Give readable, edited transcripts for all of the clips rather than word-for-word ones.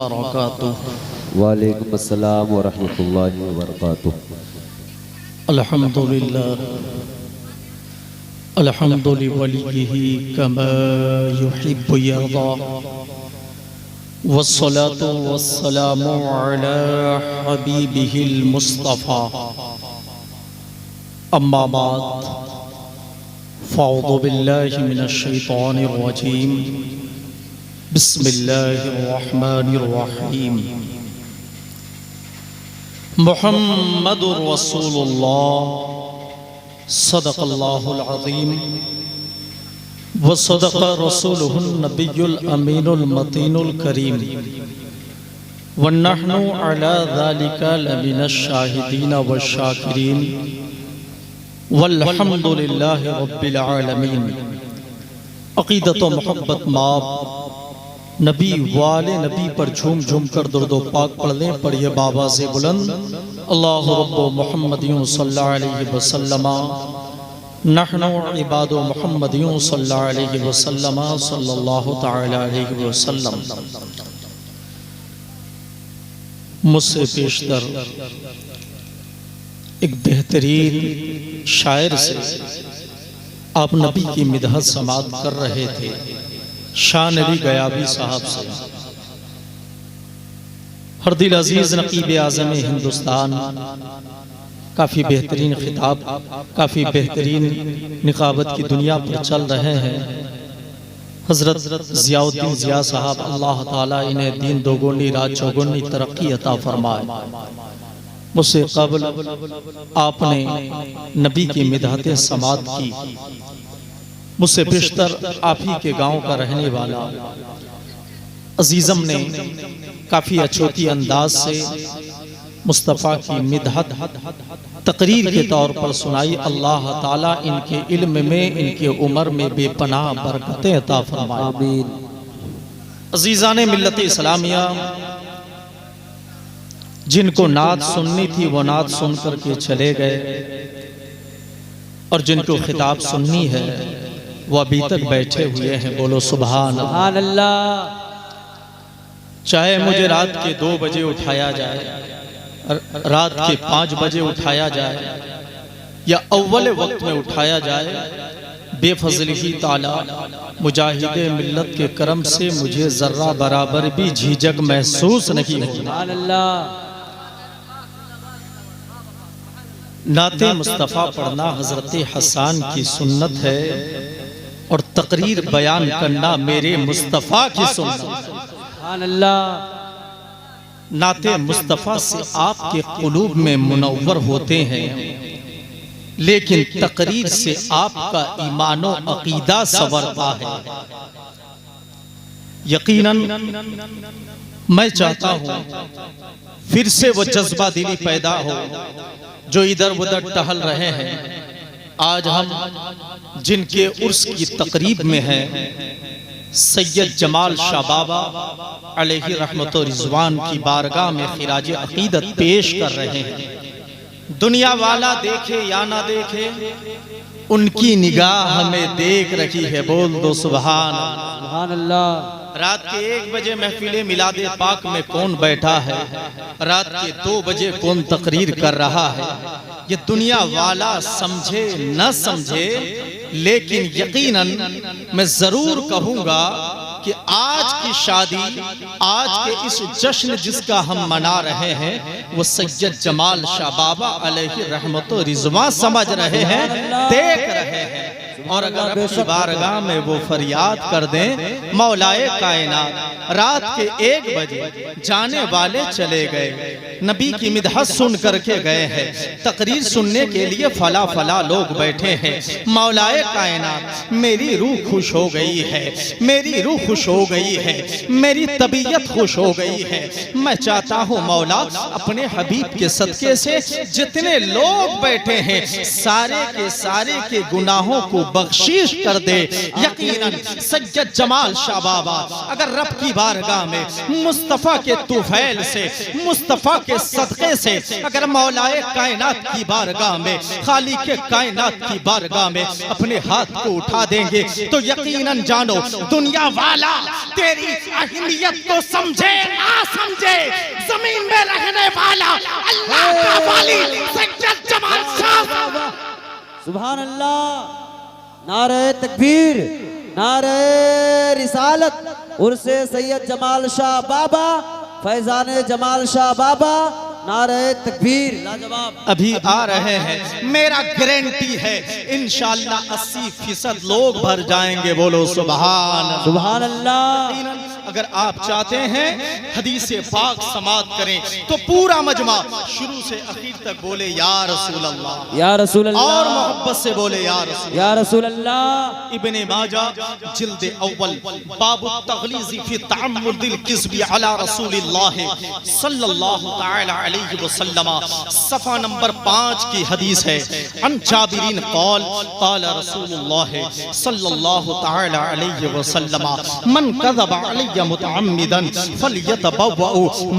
वालेकुम अस्सलाम व रहमतुल्लाहि व बरकातुहू। अल्हम्दुलिल्लाह अल्हम्दुलिवलिही कमा युहिब्बु यरदा वस्सलातु वस्सलामु अला हबीबिहिल मुस्तफ़ा अम्मा बाद फ़अऊज़ु बिल्लाहि मिनश शैतानिर रजीम बिस्मिल्लाहिर्रहमानिर्रहीम। मुहम्मदुर रसूलुल्लाह सदक़ल्लाहुल अज़ीम व सदक़ रसूलुहुन नबियुल अमीनुल मतीनुल करीम व नहनु अला ज़ालिका लमिनश शाहिदीन व शाकिरीन वल्हम्दुलिल्लाहि रब्बिल आलमीन। अक़ीदत व मोहब्बत माप नबी वाले नबी पर झूम झूम कर दुरूद पाक पढ़ लें। पढ़िए बाबा से बुलंद अल्लाहु रब्बु मुहम्मदियुन सल्लल्लाहु अलैहि वसल्लम नहनु इबादु मुहम्मदियुन सल्लल्लाहु अलैहि वसल्लम सल्लल्लाहु तआला अलैहि वसल्लम। मुझसे पेशतर एक बेहतरीन शायर से आप नबी की मिदहत समात कर रहे थे, शान अली गयाबी साहब से। हर दिल अजीज नकीब आज़म हिंदुस्तान, काफ़ी बेहतरीन खिताब, काफ़ी बेहतरीन निकाबत की दुनिया पर चल रहे हैं। हज़रत ज़ियाउद्दीन ज़िया साहब अल्लाह ताला इन्हें दीन दोगुनी रात चौगुनी तरक्की अता फरमाए। मुझसे क़ब्ल आपने नबी की मिदहतें समात की। मुझसे बेशतर आप ही के गांव का रहने वाला अजीज़म ने काफ़ी अछूती अंदाज से मुस्तफ़ा की मिदहत तकरीर के तौर पर सुनाई। अल्लाह ताला इनके इल्म में, इनके उम्र में बेपनाह बरकतें अता फरमाए। आमीन। अजीज़ाने मिल्लत इस्लामिया, जिनको नात सुननी थी वो नात सुन करके चले गए, और जिनको खिताब सुननी है वो अभी तक बैठे हुए हैं। बोलो सुभान अल्लाह। चाहे मुझे रात के 2 बजे उठाया जाए, रात के 5 बजे उठाया जाए, या अव्वल वक्त में उठाया जाए, बेफज़लिही ताला मुजाहिदे मिल्लत के करम से मुझे जर्रा बराबर भी झिझक महसूस नहीं होगी। नाते मुस्तफ़ा पढ़ना हज़रत हसन की सुन्नत है, और तकरीर बयान करना मेरे मुस्तफ़ा की सुन्नत। नाते मुस्तफ़ा से आपके क़ुलूब में मुनव्वर होते हैं, लेकिन तकरीर से आपका ईमानो अक़ीदा संवरता है। यकीनन मैं चाहता हूँ फिर से वो जज्बा दिली पैदा हो जो इधर उधर टहल रहे हैं। आज हम जिनके उर्स की तकरीब में हैं, सैयद जमाल शाह बाबा अलैहि रहमत व रिज़वान की बारगाह में खिराज अक़ीदत पेश कर रहे हैं। दुनिया वाला देखे या ना देखे, उनकी निगाह हमें देख रही है। बोल दो सुभान अल्लाह। रात के 1 बजे महफिले मिलादे पाक में कौन बैठा है, रात के 2 बजे कौन तकरीर कर रहा है, ये दुनिया वाला समझे न समझे, लेकिन यकीनन मैं जरूर कहूंगा कि आज की शादी, आज के इस जश्न जिसका हम मना रहे हैं, वो सैयद जमाल शाह बाबा अलैहि रहमत व रिज़वान समझ रहे हैं, देख रहे हैं। और अगर आपकी बारगाह में वो फरियाद कर दें, मौलाए कायनात रात के 1 बजे जाने वाले चले गए, नबी की मिदहत सुन करके गए हैं, तकरीर सुनने के लिए फला फला लोग बैठे हैं। मौलाए कायनात मेरी रूह खुश हो गई है, मेरी रूह खुश हो गई है, मेरी तबीयत खुश हो गई है। मैं चाहता हूँ मौला अपने हबीब के सदके से जितने लोग बैठे हैं सारे के गुनाहों को बख्शीश कर दे। यकीनन सैयद जमाल शाह बाबा अगर रब की बारगाह में मुस्तफ़ा के तुफैल से, मुस्तफ़ा के सदक़े से अगर मौलाए कायनात की बारगाह में, खालिक़े कायनात की बारगाह में अपने हाथ को उठा देंगे तो यकीनन जानो दुनिया वाला तेरी अहमियत को समझे ना समझे, जमीन में रहने वाला अल्लाह का वाली सैयद जमाल शाह। सुभान अल्लाह, नारे तकबीर, नारे रिसालत, उर्से सैयद जमाल शाह बाबा, फैजान जमाल शाह बाबा, नारे तकबीर, लाजवाब। अभी आ रहे हैं, मेरा गारंटी है इंशाअल्लाह 80% लोग भर जाएंगे। बोलो सुभान सुभान अल्लाह। अगर आप चाहते हैं हदीस पाक समाअत करें तो पूरा मजमा शुरू से आखिर तक बोले या रसूल अल्लाह, या रसूल अल्लाह, और मोहब्बत से बोले या रसूल, या रसूल अल्लाह। इब्ने माजा जिल्द अव्वल बाबु तगलीज़ फी तअम्मुदिल किज़्बी अला रसूलिल्लाह सल्लल्लाहु तआला अलैहि वसल्लम, सफ़ा नंबर 5 की हदीस है। अन जाबिरीन क़ाल क़ाल रसूलुल्लाह सल्लल्लाहु तआला अलैहि वसल्लम मन कज़ब अलैहि मुतअम्मिदन फलयतबव्वअ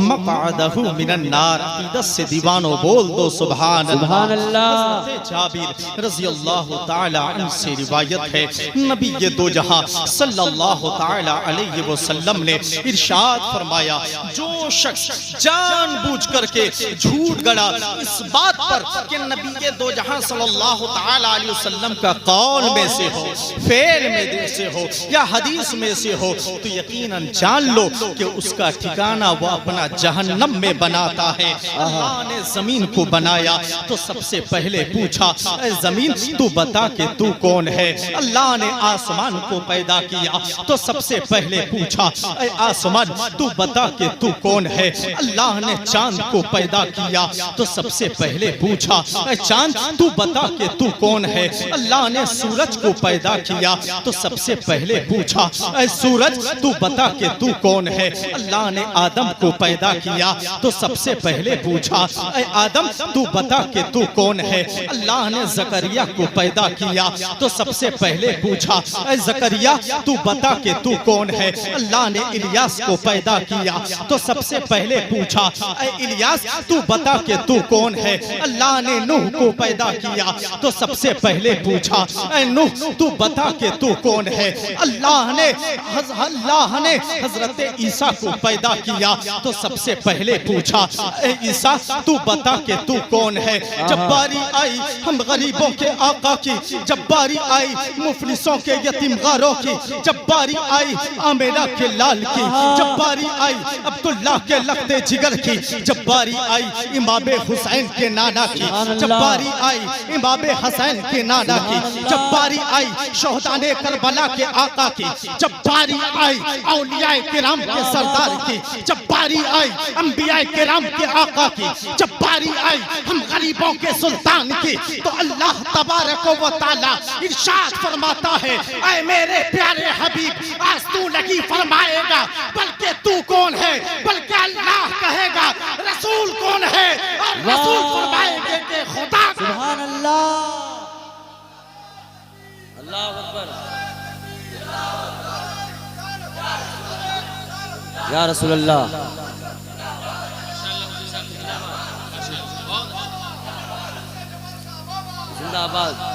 मक़अदहु मिनन नार। अक़ीदत से दीवानों बोल दो सुभान सुभान अल्लाह। जाबिर रज़ी अल्लाह ताला अन्हु से रिवायत है, नबी ये दो जहां सल्लल्लाहु ताला अलैहि वसल्लम ने इरशाद फरमाया, जो शख्स जानबूझ करके झूठ गढ़ा इस बात पर कि नबी ये दो जहां सल्लल्लाहु ताला अलैहि वसल्लम का कौल में से हो, फेल में से हो या हदीस में से हो, तो यकीनन जान लो कि उसका ठिकाना वो अपना जहन्नम में बनाता है। अल्लाह ने जमीन को बनाया तो सबसे पहले पूछा, ऐ जमीन तू बता कि तू कौन है। अल्लाह ने आसमान को पैदा किया तो सबसे पहले पूछा, ऐ आसमान तू बता कि तू कौन है। अल्लाह ने चांद को पैदा किया तो सबसे पहले पूछा, ऐ चांद तू बता कि तू कौन है। अल्लाह ने सूरज को पैदा किया तो सबसे पहले पूछा, ऐ सूरज तू बता कि तू कौन है। अल्लाह ने आदम को पैदा किया तो सबसे पहले पूछा, ऐ आदम तू बता कि तू कौन है। अल्लाह ने जकरिया को पैदा किया तो सबसे पहले पूछा, ऐ जकरिया तू बता कि तू कौन है। अल्लाह ने इलियास को पैदा किया तो सबसे पहले पूछा, ऐ इलियास तू बता कि तू कौन है। अल्लाह ने नूह को पैदा किया तो सबसे पहले पूछा, ऐ नूह तू बता कि तू कौन है। अल्लाह ने हजरत ईसा को पैदा किया तो सबसे पहले पूछा, ऐ ईसा तू बता कि तू कौन है। जब बारी आई हम गरीबों के आका की, जब बारी आई मुफलिसों के यतीमगारों की, जब बारी आई आमेना के लाल की, जब बारी आई अब्दुल्लाह के लखते जिगर की, जब बारी आई इमाम हुसैन के नाना की, जब बारी आई इमाम हसैन के नाना की, जब बारी आई शोहदाने करबला के आका की, जब बारी आई औलियाए किराम के सरदार की, जब बारी आई अंबियाए किराम के आका की, जब बारी आई हम गरीबों के सुल्तान की, तो अल्लाह तबारक व तआला इरशाद फरमाता है, ऐ मेरे प्यारे हबीब आज तू नहीं फरमाएगा बल्कि तू कौन है, बल्कि अल्लाह कहेगा रसूल कौन है, और रसूल फरमाएंगे कि खुदा। सुभान अल्लाह, अल्लाह अकबर, या रसूल अल्लाह। जिंदाबाद।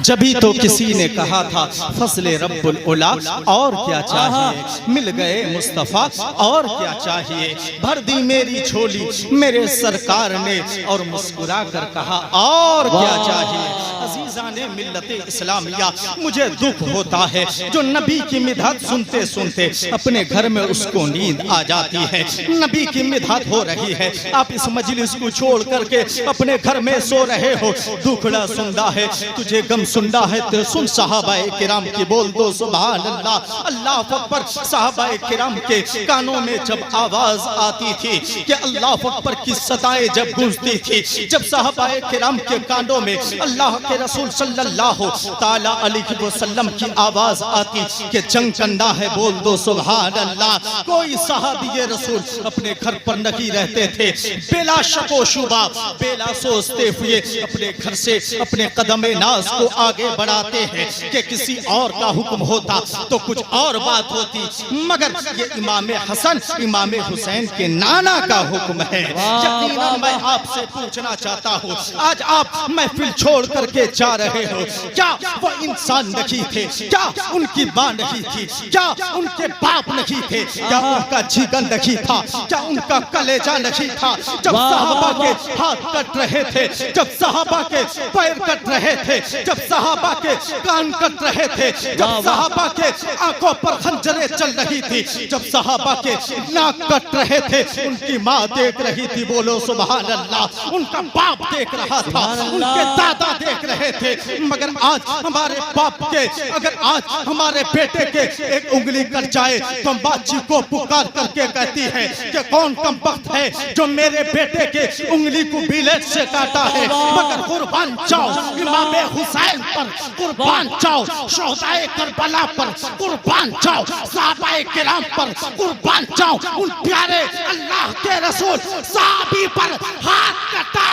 जभी तो किसी ने कहा था फजले रब्बुल उला, और क्या चाहिए, मिल गए मुस्तफ़ा और क्या चाहिए। भर दी मेरी झोली मेरे सरकार ने और मुस्कुरा कर कहा और क्या चाहिए। अजीज़ाने मिल्लत इस्लामिया, मुझे दुख होता है जो नबी की मिधात सुनते सुनते अपने घर में उसको नींद आ जाती है। नबी की मिधात हो रही है, आप इस मजलिस को छोड़ करके अपने घर में सो रहे हो। दुखड़ा सुनता है, तुझे गम सुनना है तो सुन सहाबाए किराम की, बोल दो सुभान अल्लाह, अल्लाह अकबर। सहाबाए किराम के कानों में जब आवाज आती थी कि अल्लाह अकबर की सदाएं जब गूंजती थी, जब सहाबाए किराम के कानों में अल्लाह के रसूल रसूल सल्लल्लाहु ताला अलैहि वसल्लम की आवाज आती कि जंग करना है, बोल दो सुभान अल्लाह। कोई सहाबी रसूल अपने घर पर नहीं रहते थे, बेला शको शुबा, बेला सोचते हुए अपने घर से अपने कदमे नाज को आगे बढ़ाते हैं कि किसी और का हुक्म होता तो कुछ और बात होती, मगर ये इमाम हसन इमाम हुसैन के नाना का हुक्म है। यकीनन मैं आपसे पूछना चाहता हूँ, आज आप महफिल छोड़ करके जा रहे हो, क्या वो इंसान नहीं थे? क्या उनकी मां नहीं थी? क्या उनके बाप नहीं थे? क्या उनका जीवन नहीं था? क्या उनका कलेजा नहीं था? जब सहाबा के हाथ कट रहे थे, जब सहाबा के पैर कट रहे थे, जब सहाबा के कान कट रहे थे, जब सहाबा के आंखों पर खंजरें चल रही थी, जब सहाबा के नाक कट रहे थे, उनकी माँ देख रही थी, बोलो सुभान अल्लाह। उनका बाप देख रहा था, उनके दादा देख रहे थे, मगर आज हमारे बाप के, अगर आज हमारे बेटे के एक उंगली कट जाए तो बाची को पुकार करके कहती है कि कौन कमबख्त है जो मेरे बेटे के उंगली को बिलेट से काटा है। मगर कुर्बान जाओ इमाम हुसैन पर, कुर्बान जाओ शोहदाए करबला पर, कुर्बान जाओ सहाबाए किराम पर, कुर्बान जाओ उन प्यारे अल्लाह के रसूल साहबी पर। हाथ कटा,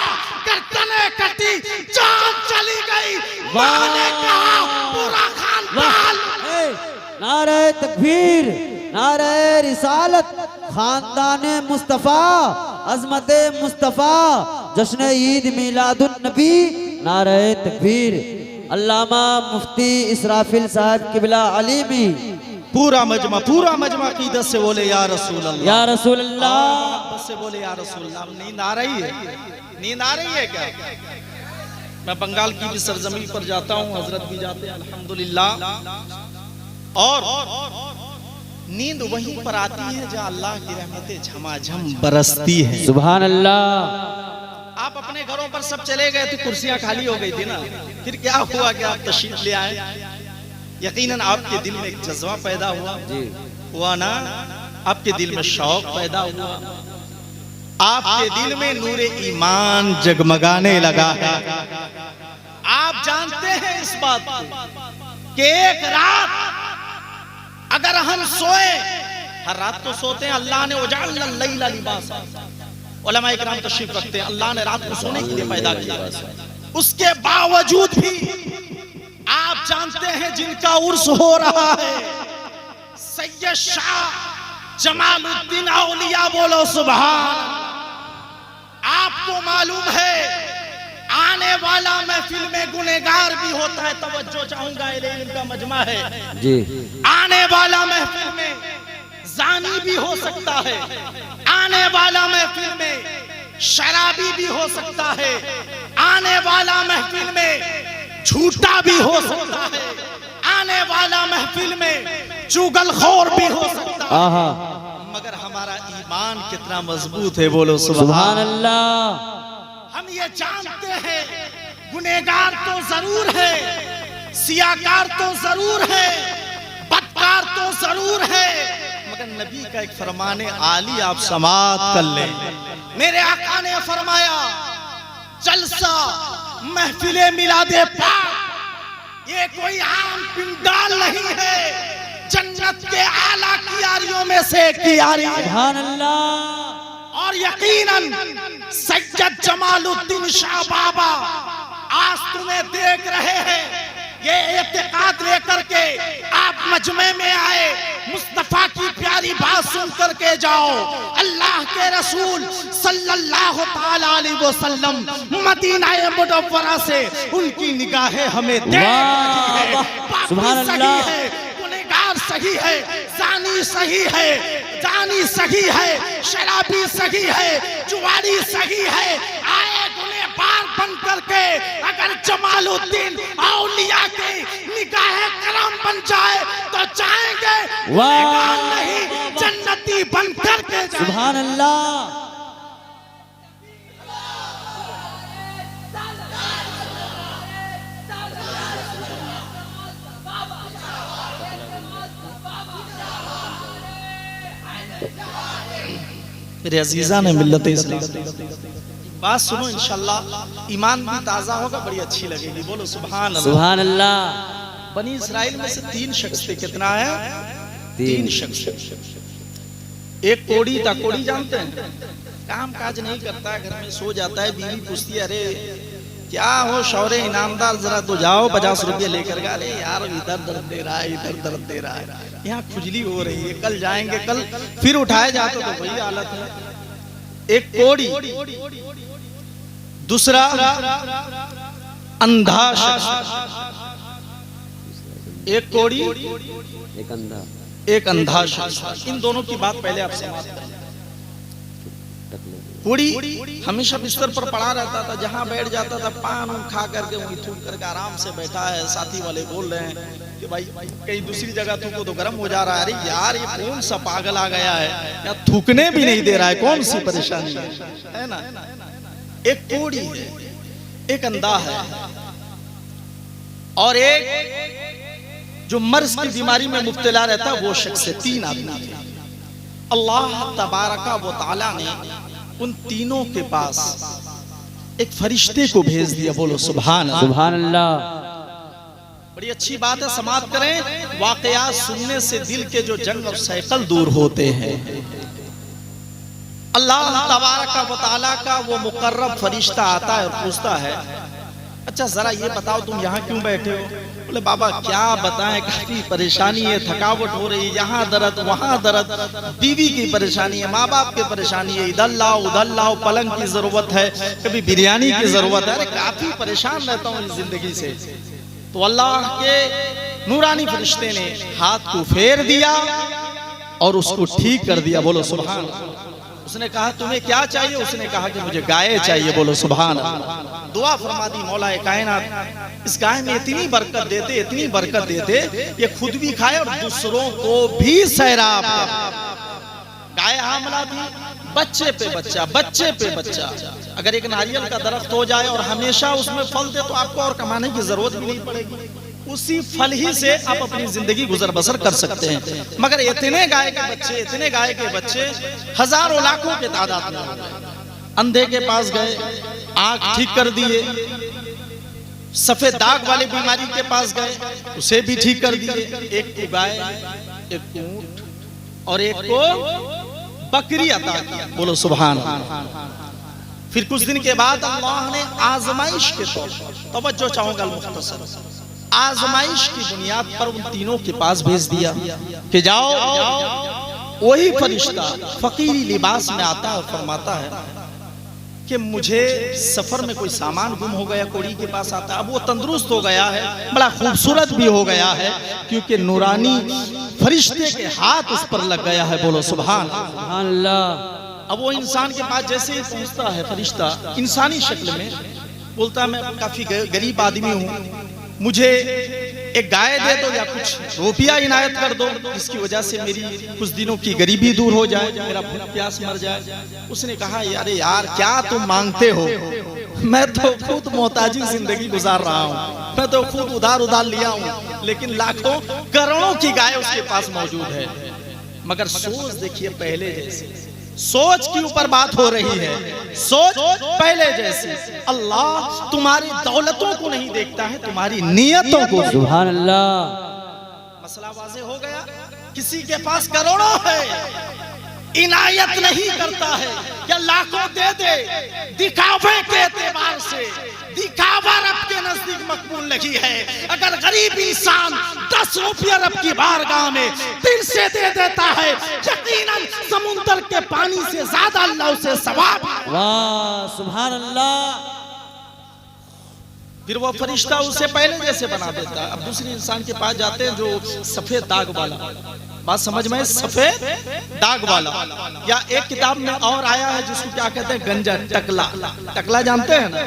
गर्दने कटी, जान चली गई, ने कहा पूरा खानदान। नारे तकबीर, नारे रिसालत, खानदाने मुस्तफा, अजमते मुस्तफा, जश्न ईद मिलादुन नबी, नारे तकबीर। अल्लामा मुफ्ती इसराफिल साहब किबला अलीमी, पूरा मजमा कीदत से बोले या रसूल अल्लाह, या रसूल अल्लाह, बस से बोले या रसूल अल्लाह। नींद आ रही है? नींद आ रही है क्या? मैं बंगाल की भी सरजमी पर जाता हूँ, हजरत भी जाते हैं अल्हम्दुलिल्लाह, और नींद वहीं पर आती है जहाँ अल्लाह की रहमतें झमाझम बरसती है। सुभान अल्लाह। आप अपने घरों पर सब चले गए तो कुर्सियां खाली हो गई थी ना, फिर क्या हुआ कि आप तशरीफ ले आए? यकीनन आपके दिल में एक जज्बा पैदा हुआ ना, आपके दिल में शौक पैदा हुआ, आपके दिल में नूरे ईमान जगमगाने लगा है। आप जानते हैं इस बात को कि एक रात अगर हम सोए, हर रात तो सोते हैं, अल्लाह ने उजाला लैला लिबासा, उलमा इकराम तशरीफ रखते हैं, अल्लाह ने रात को सोने के लिए पैदा किया। उसके बावजूद भी आप जानते हैं जिनका उर्स हो रहा है, सैयद शाह जमालुद्दीन औलिया, बोलो सुभान। आपको मालूम है आने वाला महफिल में गुनहगार भी होता है, तवज्जो चाहूंगा, इनका मजमा है जी। आने वाला महफिल में जानी भी हो सकता है, आने वाला महफिल में शराबी भी हो सकता है, आने वाला महफिल में झूठा भी हो सकता है, आने वाला महफिल में चुगलखोर भी हो सकता है, मगर हमारा ईमान कितना मजबूत है, बोलो सुभान अल्लाह। हम ये जानते हैं गुनहगार तो जरूर है, सियाकार तो जरूर है, बदकार तो जरूर है, मगर नबी का एक फरमाने आली आप समात कर लें। मेरे आका ने फरमाया जलसा महफिले मिलादे पाक ये कोई आम पिंडाल नहीं है, जन्नत के आला कियारियों में से एक कियारी। सुभान अल्लाह। और यकीनन सैयद जमालुद्दीन शाह बाबा आज तुम्हें देख रहे हैं, ये एतिकाद लेकर के आप मजमे में आए, मुस्तफा की प्यारी बात सुन करके जाओ। अल्लाह के रसूल सल्लल्लाहु ताला अलैहि वसल्लम मदीना मुनव्वरा से उनकी निगाहें हमें देख रही है। सुभान अल्लाह। गुनहगार सही है, जानी सही है, जानी सही है, शराबी सही है, जुआरी सही है, आए गुनहगार बन करके अगर जमालुद्दीन औलिया की निगाहें करम बन जाए तो जाएंगे, गुनहगार नहीं जन्नती बन करके जाएंगे। सुभान अल्लाह। मेरे अजीजा ने मिल्लत इस्लाम, बात सुनो, इंशाल्लाह ईमान भी ताजा होगा, बड़ी अच्छी लगेगी। बोलो सुभान अल्लाह। सुभान अल्लाह। बनी इस्राइल में से 3 शख्स थे। कितना है? 3 शख्स। एक कोड़ी था। कोड़ी जानते हैं? काम काज नहीं करता है, घर में सो जाता है। बीवी पूछती है, अरे क्या हो शौरे इनामदार, जरा तो जाओ 50 रुपये लेकर। अरे यार इधर दर्द दे रहा है, इधर दर्द दे रहा है, यहाँ खुजली हो रही है, कल जाएंगे। कल फिर उठाए जाते तो वही हालत है। एक कोड़ी, दूसरा अंधा शख्स। एक कोड़ी, एक अंधा शख्स। इन दोनों की बात पहले आप समाप्त करें। कोड़ी हमेशा बिस्तर पर पड़ा रहता था, जहां बैठ जाता था पान खा करके वहीं थूक करके आराम से बैठा है। साथी वाले बोल रहे हैं कि भाई कहीं दूसरी जगह थूको तो गर्म हो जा रहा है। अरे यार ये कौन सा पागल आ गया है, या थूकने भी नहीं दे रहा है, कौन सी परेशानी है ना। एक कोड़ी है, एक अंधा है, और एक जो मर्ज की बीमारी में मुब्तला रहता है वो शख्स है। 3 आदमी थे। अल्लाह तबारका व तआला ने उन तीनों के पास एक फरिश्ते को भेज दिया। बोलो सुभान अल्लाह। सुभान अल्लाह। बड़ी अच्छी बात है, समाप्त करें। वाकयात सुनने से दिल के जो जंग और सैकल दूर होते हैं। अल्लाह तबारका व तआला का वो मुकर्रब फरिश्ता आता है और पूछता है, अच्छा जरा ये बताओ तुम यहाँ क्यों बैठे हो? बोले बाबा क्या बताएं, काफी परेशानी है, थकावट हो रही है, यहाँ दर्द वहाँ दर्द, बीवी की परेशानी है, माँ बाप की परेशानी है, इधर लाओ उधर लाओ, पलंग की जरूरत है, कभी बिरयानी की जरूरत है। अरे काफी परेशान रहता हूँ इस जिंदगी से। तो अल्लाह के नूरानी फरिश्ते ने हाथ को फेर दिया और उसको ठीक कर दिया। बोलो सुभान अल्लाह। उसने कहा तुम्हें क्या चाहिए? उसने कहा कि मुझे गाय चाहिए। बोलो सुभान अल्लाह। दुआ फरमा दी मौला कायनात, इस गाय में इतनी बरकत देते, इतनी बरकत देते, ये खुद भी खाए और दूसरों को भी सैराब करे। गाय हामला थी, बच्चे पे बच्चा, बच्चे पे बच्चा। अगर एक नारियल का दरख्त हो जाए और हमेशा उसमें फल दे तो आपको और कमाने की जरूरत भी नहीं पड़ेगी। उसी फल ही से आप अपनी जिंदगी गुजर बसर कर सकते हैं। मगर इतने गाय के बच्चे, इतने गाय के बच्चे हजारों लाखों के तादाद में। अंधे के पास गए, आंख ठीक कर दिए। सफेद दाग वाले बीमारी के पास गए, उसे भी ठीक कर दिए। एक को गाय, एक को ऊंट और एक को बकरी अता किया। बोलो सुभान अल्लाह। फिर कुछ दिन के बाद अल्लाह ने आजमाइश के तौर पर, तवज्जो चाहूंगा मुख्तसर, आजमाइश की बुनियाद पर उन तीनों के पास भेज दिया कि जाओ। वही फरिश्ता फकीरी लिबास में आता है और फरमाता है कि मुझे सफर में कोई सामान गुम हो गया। कोड़ी के पास आता है। अब वो तंदुरुस्त हो गया है, बड़ा खूबसूरत भी हो गया है, क्योंकि नूरानी फरिश्ते के हाथ उस पर लग गया है। बोलो सुभान अल्लाह। अब वो इंसान के पास जैसे ही पहुंचता है फरिश्ता इंसानी शक्ल में, बोलता है मैं काफी गरीब आदमी हूँ, मुझे एक गाय दे दो या कुछ रुपया इनायत कर दो, जिसकी वजह से मेरी कुछ दिनों की गरीबी दूर हो जाए, मेरा भूख प्यास मर जाए। उसने कहा अरे यार क्या तुम मांगते हो, मैं तो खुद मोहताजी जिंदगी गुजार रहा हूँ, मैं तो खुद उधार उधार लिया हूँ, लेकिन लाखों करोड़ों की गाय उसके पास मौजूद है। मगर सोच देखिए पहले जैसे, सोच के ऊपर बात हो रही है, सोच पहले जैसी। अल्लाह तुम्हारी दौलतों को नहीं देखता है, तुम्हारी नियतों को। सुभान अल्लाह। मसला वाज़ेह हो गया। किसी के पास करोड़ों है, इनायत नहीं करता है, या लाखों दे दे, दिखावे के एतबार से दिखावा रब के नजदीक मकबूल नहीं है। अगर गरीब इंसान 10 रुपया रब की बारगाह में दिल से दे देता है, यकीनन समुंदर के पानी से ज्यादा अल्लाह उसे सवाब। वाह सुभान अल्लाह। फिर वो फरिश्ता उसे पहले जैसे बना देता है। अब दूसरे इंसान के पास जाते हैं जो सफेद दाग वाला, बात समझ में, सफेद दाग वाला। या एक किताब में और आया है जिसको क्या कहते हैं, गंजा, टकला। टकला जानते हैं ना,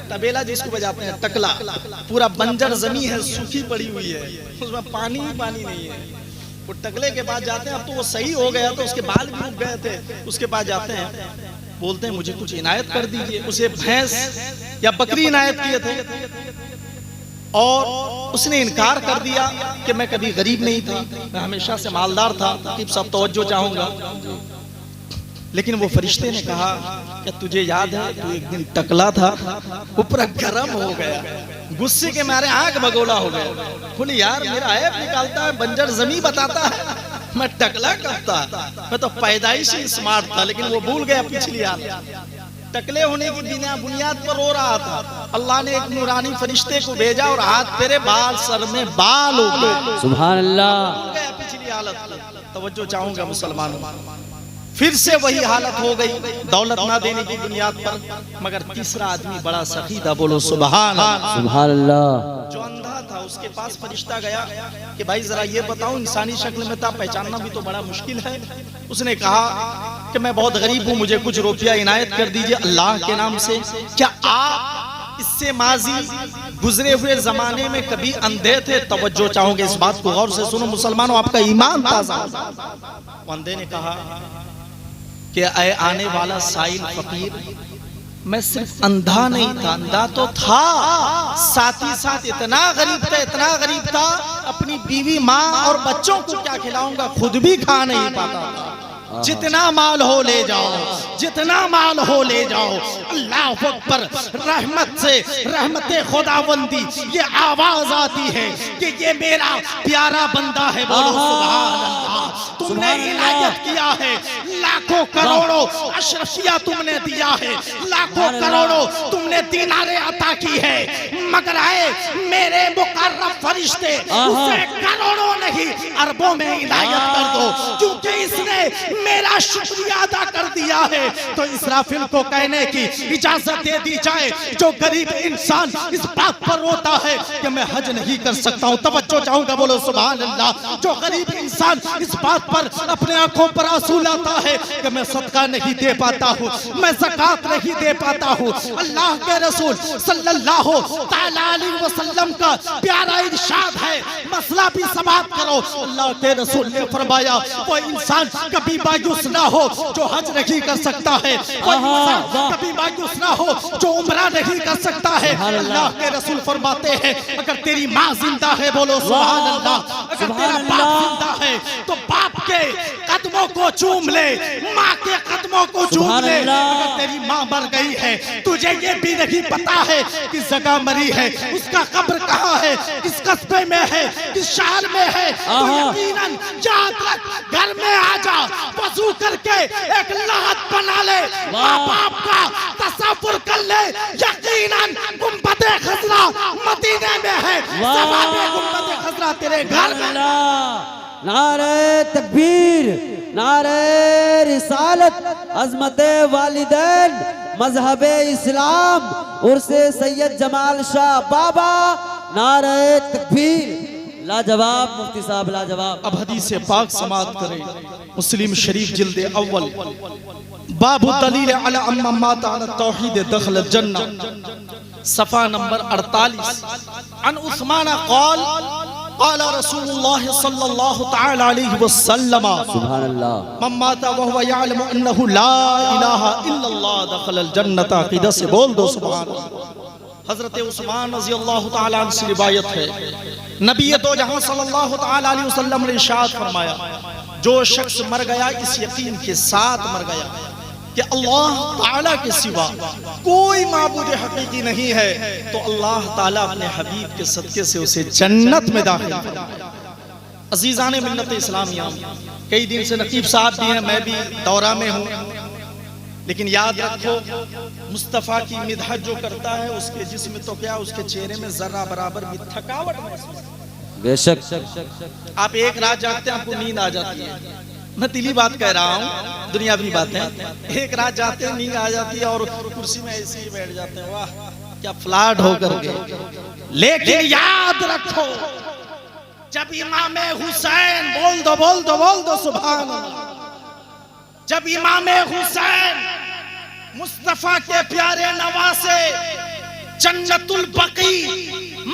तबेला जिसको बजाते हैं, टकला। पूरा बंजर जमीन है, सूखी पड़ी हुई है, उसमें पानी ही पानी नहीं है। वो टकले के पास जाते हैं। अब तो वो सही हो गया, तो उसके बाल भी रुक गए थे, उसके पास जाते हैं, बोलते हैं मुझे कुछ इनायत कर दीजिए। उसे भैंस या बकरी इनायत किए थे, और उसने इनकार कर दिया कि मैं कभी गरीब नहीं था, मैं हमेशा से मालदार था। सब तवज्जो चाहूंगा। लेकिन वो फरिश्ते ने कहा कि तुझे याद है तू एक दिन टकला था, ऊपर गर्म हो गया, गुस्से के मारे आंख बगोला हो गया। बोले यार मेरा ऐप निकालता है, बंजर जमी बताता है, मैं टकला कब था? मैं तो पैदाइशी स्मार्ट था, लेकिन वो भूल गया पिछली हालत। टकले होने की बिना बुनियाद पर रो रहा था। अल्लाह ने एक नूरानी फरिश्ते को भेजा और हाथ तेरे बाल सर में बाल हो गए। सुभान अल्लाह। भूल गया पिछली हालत। तवज्जो चाहूंगा मुसलमानों, फिर से वही हालत हो गई, दौलत ना देने की बुनियाद पर। मगर तीसरा आदमी बड़ा सखी था, बोलो सुभान अल्लाह। सुभान अल्लाह। जो अंधा था उसके पास फरिश्ता गया कि भाई जरा ये बताओ, इंसानी शक्ल में था, पहचानना भी तो बड़ा मुश्किल है। उसने कहा कि मैं बहुत गरीब हूँ, मुझे कुछ रुपया इनायत कर दीजिए अल्लाह के नाम से। क्या आप इससे माजी गुजरे हुए जमाने में कभी अंधे थे? तवज्जो चाहोगे इस बात को गौर से सुनो मुसलमानों, आपका ईमान ताजा। अंधे ने कहा कि ऐ आने वाला साइल फकीर, मैं सिर्फ अंधा नहीं था, अंधा तो था, साथ ही साथ इतना गरीब था, अपनी बीवी माँ और बच्चों को क्या खिलाऊंगा, खुद भी खा नहीं पाता। जितना माल हो ले जाओ, जितना माल हो ले जाओ। अल्लाह अकबर। रहमत से रहमते खुदावंदी ये आवाज आती है कि ये मेरा प्यारा बंदा है, बोलो सुभान अल्लाह। तुमने इनायत किया है, लाखों करोड़ों अशरफिया तुमने दिया है, लाखों करोड़ों तुमने दीनारे अता की है, मगर आए मेरे मुकर्रम फरिश्ते उसे करोड़ों नहीं अरबों में इनायत कर दो, क्योंकि इसने मेरा शुक्रिया अदा कर दिया है। तो इसराफिल को कहने की इजाजत दे दी जाए। जो गरीब इंसान इस बात पर रोता है कि मैं हज नहीं कर सकता हूँ, तवज्जो चाहूंगा, बोलो सुभान अल्लाह। जो गरीब इंसान इस बात पर अपने आंखों पर आंसू लाता है कि मैं सदका नहीं दे पाता हूँ, मैं ज़कात नहीं दे पाता हूँ, अल्लाह के रसूल सल्लल्लाहु तआला अलैहि वसल्लम का प्यारा इरशाद है, मसला भी समाप्त करो। अल्लाह के रसूल ने फरमाया वो इंसान कभी मायूस ना हो जो हज नहीं कर सकता है, वो इंसान कभी मायूस ना हो जो उम्रा नहीं कर सकता है। अल्लाह के रसूल फरमाते हैं अगर तेरी माँ जिंदा है, बोलो सुभान अल्लाह, अगर तेरा बाप जिंदा है तो बाप के कदमों को चूम ले, माँ के कदमों को चूम ले। अगर तेरी माँ मर गई है, तुझे ये भी नहीं पता है किस जगह मरी है, उसका कब्र कहाँ है, किस कस्बे में है, किस शहर में है, तो यकीनन याद रख, घर में आ जा, वजू करके एक लाहत बना ले, बाप का तसव्वुर कर ले, यकीनन गुंबदे खजरा मदीने में है, सवाबे गुंबदे खजरा तेरे घर में। नारे तकबीर, नारे रिसालत, अज़मते वालिदैन, मजहबे इस्लाम, उर्से सैयद जमाल शाह बाबा, नारे तकबीर। लाजवाब मुफ्ती साहब, लाजवाब। अब हदीस पाक समाप्त करें। मुस्लिम शरीफ जिल्द अव्वल बाबु दलील अला अम्मा माता अला तौहीद दखल जन्नह, सफ़ा नंबर 48। अन उस्मान क़ाल क़ाला रसूलुल्लाह सल्लल्लाहु तआला अलैहि वसल्लम, सुभान अल्लाह, मन माता व हुवा यअलमु अन्नहु ला इलाहा इल्लल्लाह दखलल जन्नत। अक़ीदा से बोल दो सुभान अल्लाह। हज़रत उस्मान रज़ी अल्लाह तआला अन्हु से रिवायत है, नबी दो जहां सल्लल्लाहु तआला अलैहि वसल्लम ने इरशाद फरमाया, जो शख्स मर गया इस यकीन के साथ मर गया कि अल्लाह ताला के सिवा कोई माबूद हकीकी नहीं है, तो अल्लाह ताला अपने हबीब के सदके से उसे जन्नत में दाखिल करेगा। अजीज़ान मिल्लत इस्लामिया, कई दिन से नकीब साहब भी हैं, मैं भी दौरा में हूँ, लेकिन याद रखो मुस्तफ़ा की मिदहत जो करता है उसके जिस्म तो क्या उसके चेहरे में जर्रा बराबर भी थकावट महसूस, बेशक। आप एक रात जागते हैं आपको नींद आ जाती है, मैं दिली बात कह रहा हूँ, दुनियावी बातें। एक रात जाते हैं नींद आ जाती है और कुर्सी में ऐसे ही बैठ जाते हैं, वाह क्या फ्लैट होकर के। लेकिन याद रखो जब इमाम हुसैन, बोल दो सुभान अल्लाह, जब इमाम हुसैन मुस्तफा के प्यारे नवासे जन्नतुल बकी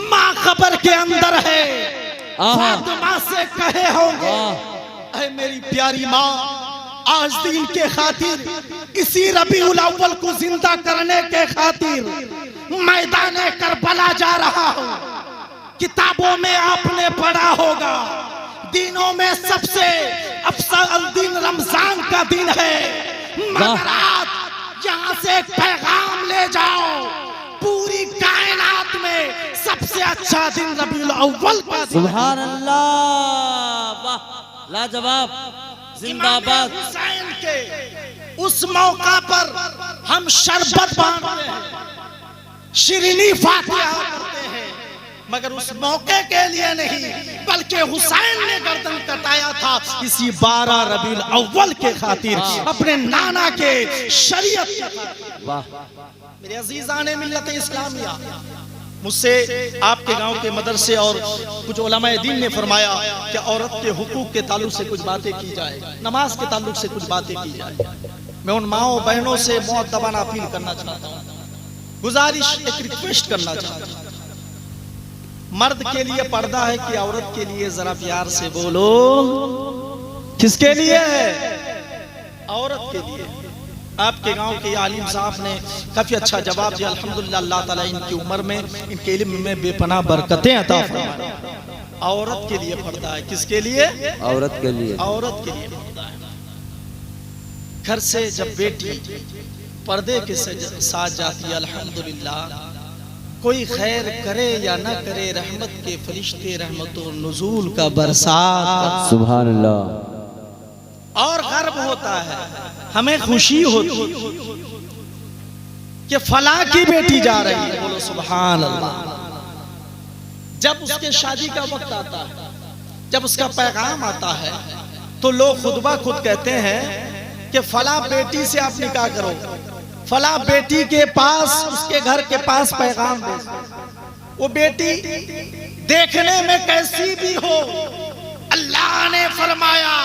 माँ कब्र के अंदर है, फातिमा से कहे होंगे ऐ मेरी प्यारी माँ, आज दिन के खातिर, इसी रबीउल अव्वल को जिंदा करने के खातिर मैदाने करबला जा रहा हूँ। किताबों में आपने पढ़ा होगा दिनों में सबसे अफजल दिन रमजान का दिन है, मगर आज यहाँ से एक पैगाम ले जाओ, पूरी कायनात में सबसे अच्छा दिन रबीउल अव्वल का दिन। सुभान अल्लाह, वाह, लाजवाब, जिंदाबाद। हुसैन के उस मौका पर हम शरबत बांटते हैं, शिरीनी फातिहा करते हैं, मगर उस मौके के लिए नहीं, बल्कि हुसैन ने गर्दन कटाया था इसी 12 रबीउल अव्वल के खातिर, अपने नाना के शरीयत के खातिर। वाह, मेरे अजीजान मिल्लत इस्लामिया, मुझसे आपके गांव के मदरसे और कुछ उलमाए दीन ने फरमाया कि औरत के हुकूक के ताल्लुक से कुछ बातें की जाए, नमाज के ताल्लुक से कुछ बातें की जाए। मैं उन माओ बहनों से मुअद्दबाना अपील करना चाहता हूँ, गुजारिश, एक रिक्वेस्ट करना चाहता हूँ। मर्द के लिए पर्दा है कि औरत के लिए? जरा प्यार से बोलो, किसके लिए है? औरत के लिए। आपके गांव के आलिम साहब ने काफी अच्छा जवाब दिया, अल्हम्दुलिल्लाह। अल्लाह ताला इनकी उम्र में, इनके इल्म में बेपनाह बरकतें अता फरमाए। औरत के लिए पर्दा है, किसके लिए? औरत के लिए। औरत के लिए पर्दा है। घर से जब बेटी पर्दे के साथ जाती है, अल्हम्दुलिल्लाह, कोई खैर करे या ना करे, रहमत के फरिश्ते रहमतुन नुज़ूल का बरसात। सुभान अल्लाह। और गर्व होता है, हमें खुशी होती कि फला की बेटी जा रही है, बोलो सुभान अल्लाह। जब उसके शादी का वक्त आता है, जब उसका पैगाम आता है, तो लोग खुतबा खुद कहते हैं कि फला बेटी से आप निकाह करो, फला बेटी के पास, उसके घर के पास पैगाम दे। वो बेटी देखने में कैसी भी हो, अल्लाह ने फरमाया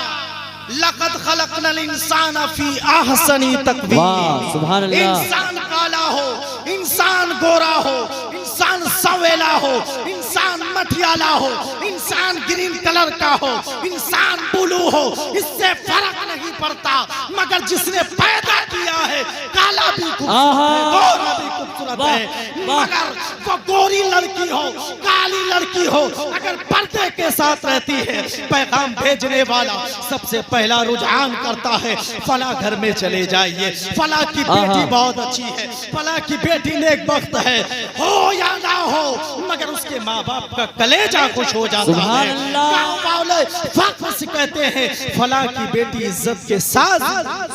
लक़द खलक़नल इंसान फी अहसनी तक़वीम। वाह, सुभान अल्लाह। इंसान काला हो, इंसान गोरा हो, इंसान सवेला हो, इंसान मटियाला हो, इंसान ग्रीन कलर का हो, इंसान ब्लू हो, इससे फर्क नहीं पड़ता, मगर जिसने पैदा किया है, काला भी खूबसूरत है, गोरा भी खूबसूरत है, मगर वो गोरी लड़की हो, काली लड़की हो, अगर पर्दे के साथ रहती है, पैगाम भेजने वाला सबसे पहला रुझान करता है, फला घर में चले जाइए, फला की बेटी बहुत अच्छी है, फला की बेटी नेक वक्त है, हो या ना हो, मगर उसके माँ बाप का कलेजा खुश हो जाता है। गाँव वाले फख्र से कहते हैं फला की बेटी इज्जत के साथ।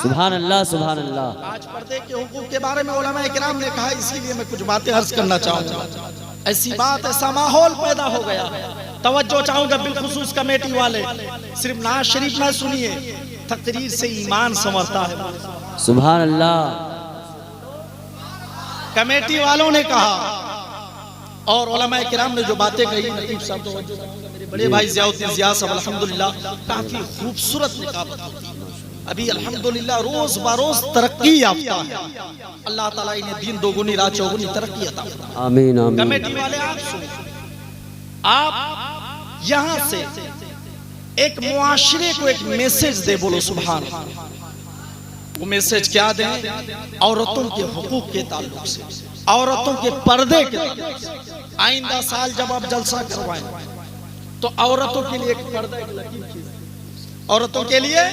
सुभान अल्लाह, सुभान अल्लाह। आज पर्दे के हुकूक के बारे में उलमा इकराम ने कहा, इसीलिए मैं कुछ बातें अर्ज करना चाहूंगा। ऐसी बात, ऐसा माहौल पैदा हो गया, तवज्जो चाहूंगा बिलखुसूस कमेटी वाले, सिर्फ नाज शरीफ ना सुनिए, तकरीर से ईमान संवरता है। सुभान अल्लाह। कमेटी वालों ने कहा और उलमा किराम ने जो बातें कही, नकीब साहब तो मेरे बड़े भाई ज़ियाउद्दीन ज़िया साहब अल्हम्दुलिल्लाह काफी खूबसूरत निकाबत होती है। अभी अल्हम्दुलिल्लाह रोज बरोज तरक्की याफ्ता है, अल्लाह ताला इन्हें दिन दोगुनी रात चौगुनी तरक्की अता फरमाए। आमीन आमीन। कमेटी वाले आप सुनिए, आप यहाँ से एक मुआशरे को एक मैसेज दे, बोलो सुभान अल्लाह। वो मैसेज क्या दें? औरतों के हुकूक के ताल्लुक से, औरतों के पर्दे के ताल्लुक से। आइंदा साल जब आप जलसा करवाएं तो औरतों के लिए एक पर्दा, एक लकीर खींच दें, औरतों के लिए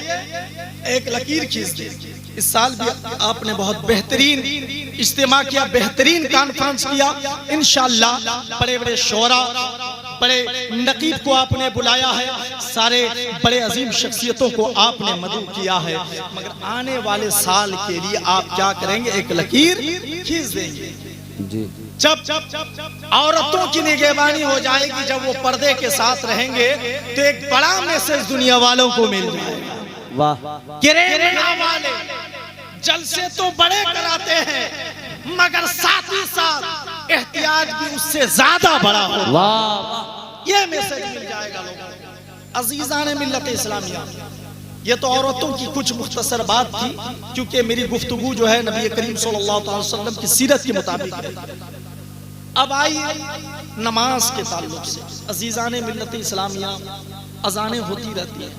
एक लकीर खींच दें। इस साल भी आपने बहुत बेहतरीन इज्तिमा किया, बेहतरीन कॉन्फ्रेंस किया, इंशाअल्लाह बड़े बड़े शोरा, बड़े नकीब को आपने बुलाया है, सारे बड़े अजीम शख्सियतों को आपने मदऊ किया है, मगर आने वाले साल के लिए आप क्या करेंगे? एक लकीर खींच देंगे जी। जब औरतों की निगहबानी हो जाएगी, जब वो पर्दे के साथ रहेंगे, तो एक बड़ा मैसेज दुनिया वालों को मिल जाएगा। वाह। किरेना वाले जलसे तो बड़े कराते हैं, मगर साथ ही साथ एहतियाज भी उससे ज्यादा बड़ा हो। वाह। ये मैसेज मिल जाएगा लोगों को। अजीजान मिल्लत इस्लामिया, ये तो औरतों की कुछ मुख्तसर बात थी, क्योंकि मेरी गुफ्तगू जो है नबी करीम सल्लल्लाहु अलैहि वसल्लम की सीरत के मुताबिक है। अब आइए नमाज के ताल्लुक से, अजीजान मिल्लत इस्लामिया, अजानें होती रहती है,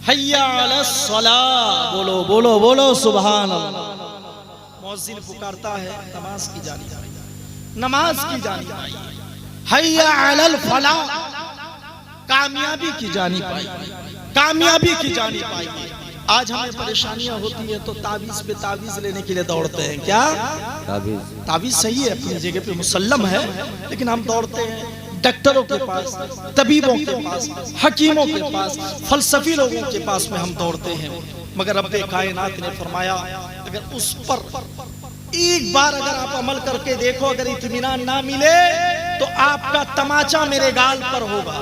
हय्या अलस सलाह, बोलो बोलो बोलो सुभान अल्लाह। मुअज्जिन पुकारता है नमाज की जानिब, नमाज की जानिब, हय्या अलल फलाह, कामयाबी की जानिब आई, कामयाबी की जानिब आई। आज हमें परेशानियां होती है तो तावीज पे तावीज लेने के लिए दौड़ते हैं। क्या तावीज सही है, अपनी जगह पे मुसल्लम है, लेकिन हम दौड़ते हैं डॉक्टरों के पास, तबीबों के पास, हकीमों के पास, फलसफी लोगों के पास में हम दौड़ते हैं। मगर रब्बे कायनात ने फरमाया अगर उस पर एक बार अगर आप अमल करके देखो, अगर इत्मीनान ना मिले तो आपका तमाचा मेरे गाल पर होगा,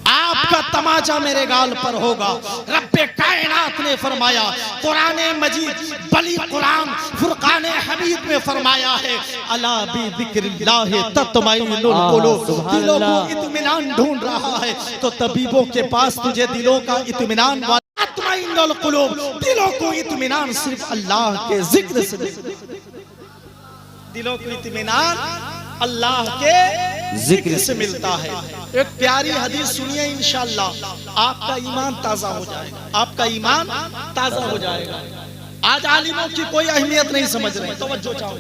आपका तमाचा मेरे गाल पर होगा। रब्बे कायनात ने फरमाया, कुरान मजीद बली कुरान फुरकान हमीद में फरमाया है, अला बि ज़िक्रिल्लाह तत्मइनुल कुलूब। दिलों को इत्मीनान ढूंढ रहा है तो तबीबों के पास तुझे दिलों का इत्मीनान, तत्मइनुल कुलूब, दिलों को इत्मीनान सिर्फ अल्लाह के जिक्र से, दिलों को इत्मीनान अल्लाह के जिक्र से मिलता है। एक प्यारी हदीस सुनिए, इंशाअल्लाह आपका ईमान ताजा हो जाएगा, आपका ईमान ताजा हो जाएगा। आज आलिमों की कोई अहमियत नहीं समझ रहे, तवज्जो चाहो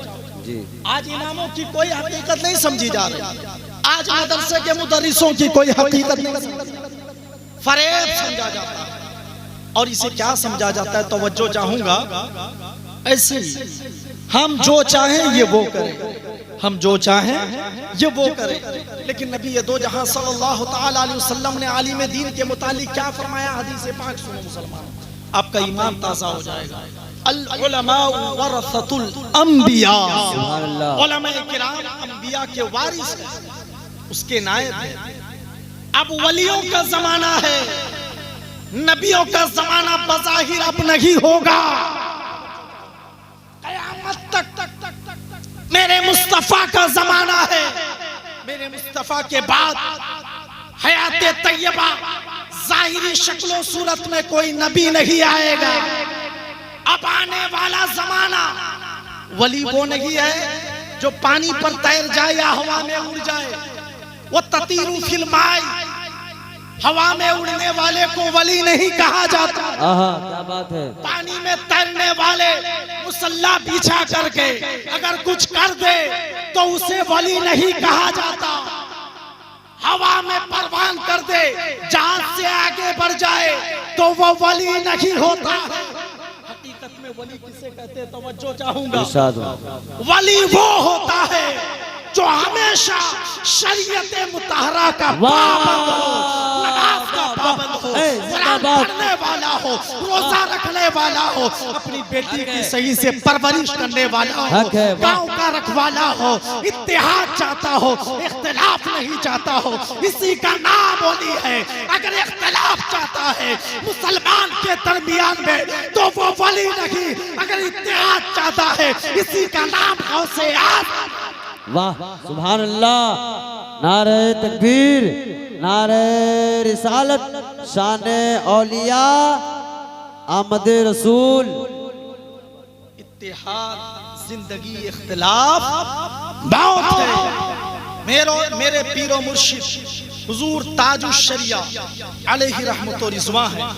जी। आज इमामों की कोई हकीकत नहीं समझी जा रही, आज मदरसे के मुदर्रिसों की कोई हकीकत नहीं, फरेब समझा जाता है। और इसे क्या समझा जाता है, तवज्जो चाहूंगा। ऐसे ही हम जो चाहें ये वो करें, हम जो चाहें ये वो करें, लेकिन नबी दो जहां सल्लल्लाहु तआला अलैहि वसल्लम ने आलिम दीन के मुतालिक क्या फरमाया, हदीस पाक सुनो मुसलमान, आपका ईमान ताजा हो जाएगा। अल उलमा वरसतुल अंबिया, उलमाए किराम अंबिया के वारिस हैं, उसके नायब हैं। अब वलियों का जमाना है, नबियों का जमाना बज़ाहिर अब नहीं होगा। कयामत तक मेरे मुस्तफा का जमाना है, मेरे मुस्तफा के बाद हयाते तैयबा जाहिरी शक्लों सूरत में कोई नबी नहीं आएगा। अब आने वाला जमाना वली वो नहीं है जो पानी पर तैर जाए या हवा में उड़ जाए, वो ततीरू फिल माई, हवा में उड़ने वाले को वली नहीं कहा जाता। क्या बात है। पानी में तैरने वाले मुसल्ला बिछा करके अगर कुछ कर दे तो उसे वली नहीं कहा जाता। हवा में परवान कर दे, जहाज से आगे बढ़ जाए तो वो वली नहीं होता। हकीकत में वली किसे कहते हैं, तवज्जो चाहूंगा। वली वो होता है जो हमेशा शरीयत मुतहरा का पाबंद हो, नमाज का पाबंद हो, कुरान पढ़ने वाला हो, रोजा रखने वाला हो, अपनी बेटी की सही से परवरिश करने वाला हो, गांव का रखवाला हो, इत्तेहाद चाहता हो, इख्तिलाफ नहीं चाहता हो, इसी का नाम वली है। अगर इख्तिलाफ चाहता है मुसलमान के दरमियान में तो वो वली नहीं, अगर इत्तेहाद चाहता है इसी का नाम गौसे आज़म। वाह सुभान अल्लाह, नारे तकबीर, नारे रिसालत, शाने औलिया, आमद रसूल। इत्तेहाद जिंदगी, इख्तिलाफ मौत है। मेरे पीरो मुर्शिद हुजूर ताजुश शरिया अलैहि रहमत व रिज़वान है,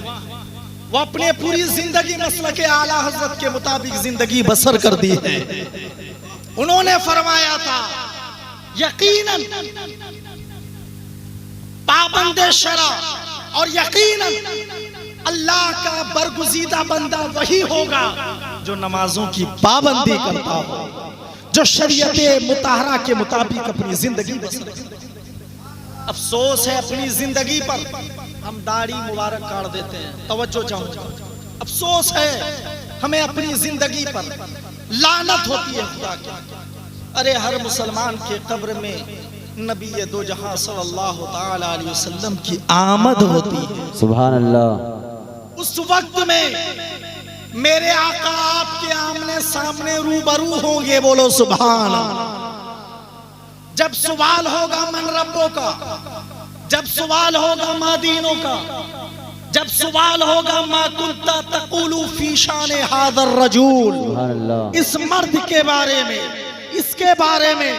वो अपने पूरी जिंदगी मसलके आला हजरत के मुताबिक जिंदगी बसर कर दी है। उन्होंने फरमाया था, यकीनन पाबंदे शरा और यकीनन अल्लाह का बरगुज़ीदा बंदा वही होगा जो नमाजों की पाबंदी करता हो, जो शरीयत मुताहरा के मुताबिक अपनी जिंदगी बसर। अफसोस है अपनी जिंदगी पर हम दाढ़ी मुबारक काट देते हैं, तवज्जो चाहूंगा। अफसोस है हमें अपनी जिंदगी पर, लानत होती है खुदा की। अरे हर मुसलमान के कब्र में नबी दो जहां सल्लल्लाहु तआला अलैहि वसल्लम की आमद होती है। सुभान अल्लाह। उस वक्त में मेरे आका आपके आमने सामने रूबरू होंगे, बोलो सुभान अल्लाह। जब सवाल होगा मन रब्बों का, जब सवाल होगा मादीनों का, जब सवाल होगा मा कुंता तक़ूलु फी शाने हाज़र रजूल, इस मर्द के बारे में, इसके बारे में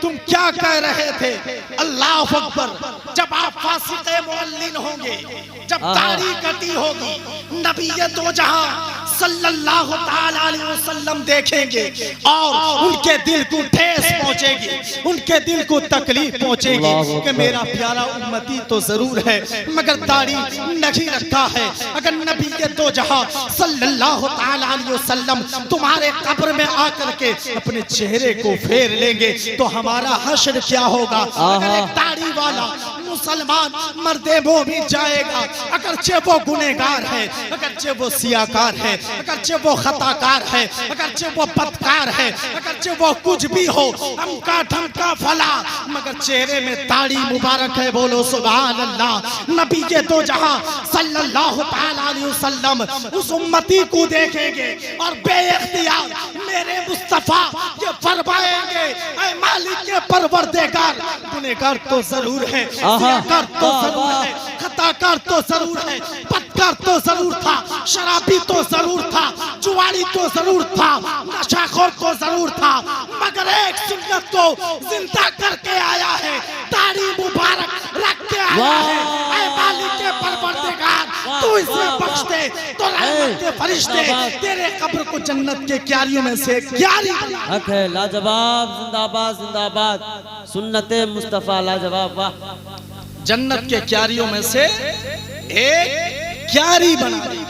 तुम क्या कह रहे थे। अल्लाह अकबर। जब आप फासिक़े मुअल्लिन होंगे, जब दाढ़ी कटी होगी, नबी दो जहां सल्लल्लाहु ताला अलैहि वसल्लम देखेंगे और उनके दिल को ठेस पहुंचेगी, उनके दिल को तकलीफ पहुंचेगी कि मेरा प्यारा उम्मती तो जरूर है मगर दाढ़ी नहीं रखा है। अगर नबी के दो जहां सल्लल्लाहु ताला अलैहि वसल्लम तुम्हारे कब्र में आकर के अपने चेहरे को फेर लेंगे तो हमारा हश्र क्या होगा। अगर एक दाढ़ी वाला मुसलमान मर्दे वो भी जाएगा, अगरचे वो गुनहगार है, अगरचे वो सियाकार है, अगरचे वो खताकार है, अगरचे वो बदकार है, अगरचे वो कुछ भी हो, हमका ढमका फला, मगर चेहरे में दाढ़ी मुबारक है। बोलो सुभान अल्लाह। नबी के दो जहां सल्लल्लाहु ताला अलैहि वसल्लम उस उम्मती को देखेंगे और बेइख्तियार मेरे मुस्तफा ये फरमाएंगे, ऐ मालिक के परवरदिगार, गुनहगार तो जरूर है, सियाकार तो जरूर है, खताकार तो जरूर है, बदकार तो जरूर था, शराबी तो जरूर था, जुआरी तो जरूर था, नशाखोर तो जरूर था, मगर एक सुन्नत को जिंदा करके आया है, दाढ़ी मुबारक रख के आया है। ऐ मालिक के परवरदिगार तू इसे बख्श दे तो रहमत के फरिश्ते तेरे कब्र को जन्नत के क्यारियों में से क्यारी हक है। लाजवाब, जिंदाबाद जिंदाबाद, सुन्नते मुस्तफा लाजवाब। वाह, जन्नत के क्यारियों में से एक क्यारी बना दी।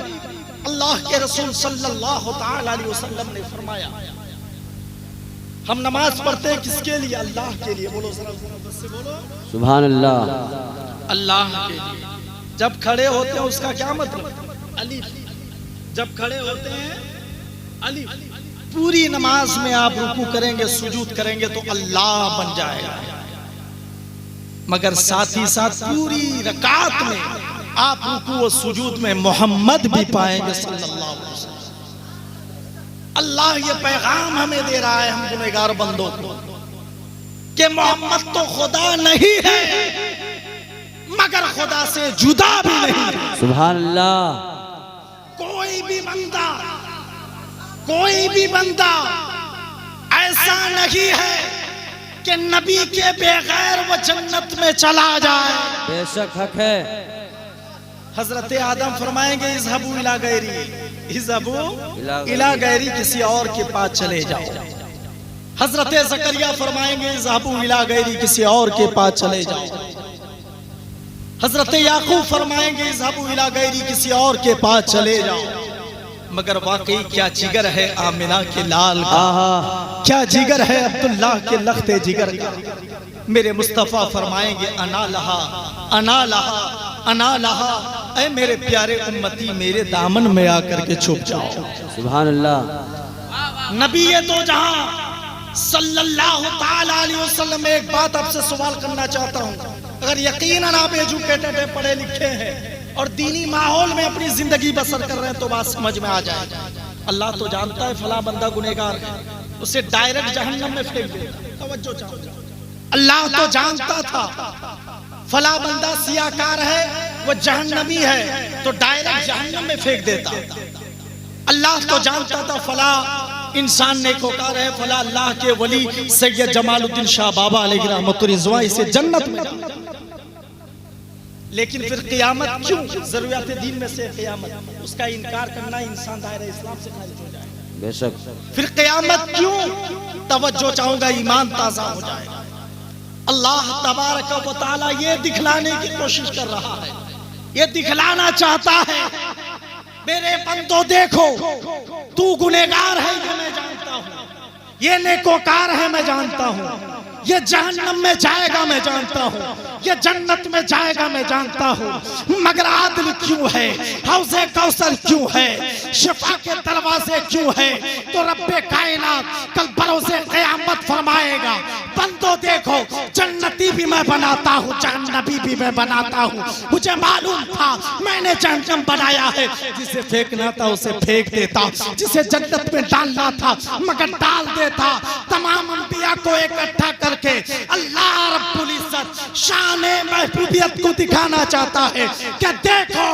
अल्लाह के रसूल सल्लल्लाहु ताला अलैहि वसल्लम ने फरमाया, हम नमाज पढ़ते हैं किसके लिए? अल्लाह के लिए। बोलो जरा से बोलो सुभान अल्लाह। अल्लाह के लिए। जब खड़े होते हैं उसका क्या मतलब? अलिफ। जब खड़े होते हैं अलिफ। पूरी नमाज में आप रुकू करेंगे, सुजूद करेंगे तो अल्लाह बन जाएगा, मगर साथ ही साथ पूरी रकात में आप रुकू और सुजूद में मोहम्मद भी पाएंगे सल्लल्लाहु अलैहि वसल्लम। अल्लाह ये पैगाम हमें दे रहा है हम गुनहगार बंदों को कि मोहम्मद तो खुदा नहीं है मगर खुदा से जुदा भी नहीं है। सुभान अल्लाह। कोई भी बंदा ऐसा नहीं है कि नबी के बगैर वो जन्नत में चला जाए। बेशक हक है। हजरत आदम फरमाएंगे इज़हबू इला गैरी, इज़हबू इला गैरी, किसी और के पास चले जाओ। हजरत ज़करिया फरमाएंगे इज़हबू इला गैरी, किसी और के पास चले जाओ। हजरत याकूब फरमाएंगे इज़हबू इला गैरी, किसी और के पास चले जाओ। मगर वाकई क्या जिगर है आमिना के लाल का, क्या जिगर है अब्दुल्लाह के लख्ते जिगर का। मेरे मुस्तफ़ा फरमाएंगे अना लहा अना लहा अना लहा, ऐ मेरे प्यारे उम्मती मेरे दामन में आकर के छुप जाओ। सुभान अल्लाह। नबी ये तो जहां सल्लल्लाहु ताला अलैहि वसल्लम, एक बात आपसे सवाल करना चाहता हूँ। अगर यकीनन आप एजुकेटेड है, पढ़े लिखे हैं और दीनी माहौल में अपनी जिंदगी बसर कर रहे हैं तो बात समझ में आ जाए। अल्लाह तो जानता है फला बंदा गुनहगार है, उसे डायरेक्ट जहन्नम में फेंक देता। तवज्जो चाहो। अल्लाह तो जानता था फला बंदा सियाकार है, वो जहन्नमी है, तो डायरेक्ट जहन्नम में फेंक देता। अल्लाह तो जानता था फला इंसान नेकोकार है, फला अल्लाह के वली सैयद जमालुद्दीन शाह बाबा अलैहि रहमतुर रिज़वा इसे जन्नत में। लेकिन फिर क़यामत क्यों? ज़रूरियात दीन में से क़यामत, उसका इनकार करना इंसान दायरा इस्लाम से खारिज हो जाएगा। बेशक। फिर क़यामत क्यों? तवज्जो चाहूंगा, ईमान ताज़ा हो जाएगा। अल्लाह तबारक व तआला ये दिखलाने की कोशिश कर रहा है, ये दिखलाना चाहता है मेरे बंदो देखो, तू गुनहगार है ये मैं जानता हूँ, ये नेकोकार है मैं जानता हूँ, ये जहन्नम में जाएगा मैं जानता हूँ, ये जन्नत में जाएगा मैं जानता हूँ, मगर आदिल क्यों है, हौज़े कौसर क्यों है, शिफा के दरवाजे क्यों है? तो रब्बे कायनात कल बरोज़े क़यामत फरमाएगा बंदो देखो, जन्नती भी मैं बनाता हूँ, जहन्नमी भी मैं बनाता हूँ। मुझे मालूम था मैंने जहन्नम बनाया है, जिसे फेंकना था उसे फेंक देता, जिसे जन्नत में डालना था मगर डाल देता। तमाम अंबिया को इकट्ठा करके अल्लाह रब्बुल इज्जत शाने महबूबियत को दिखाना चाहता है कि देखो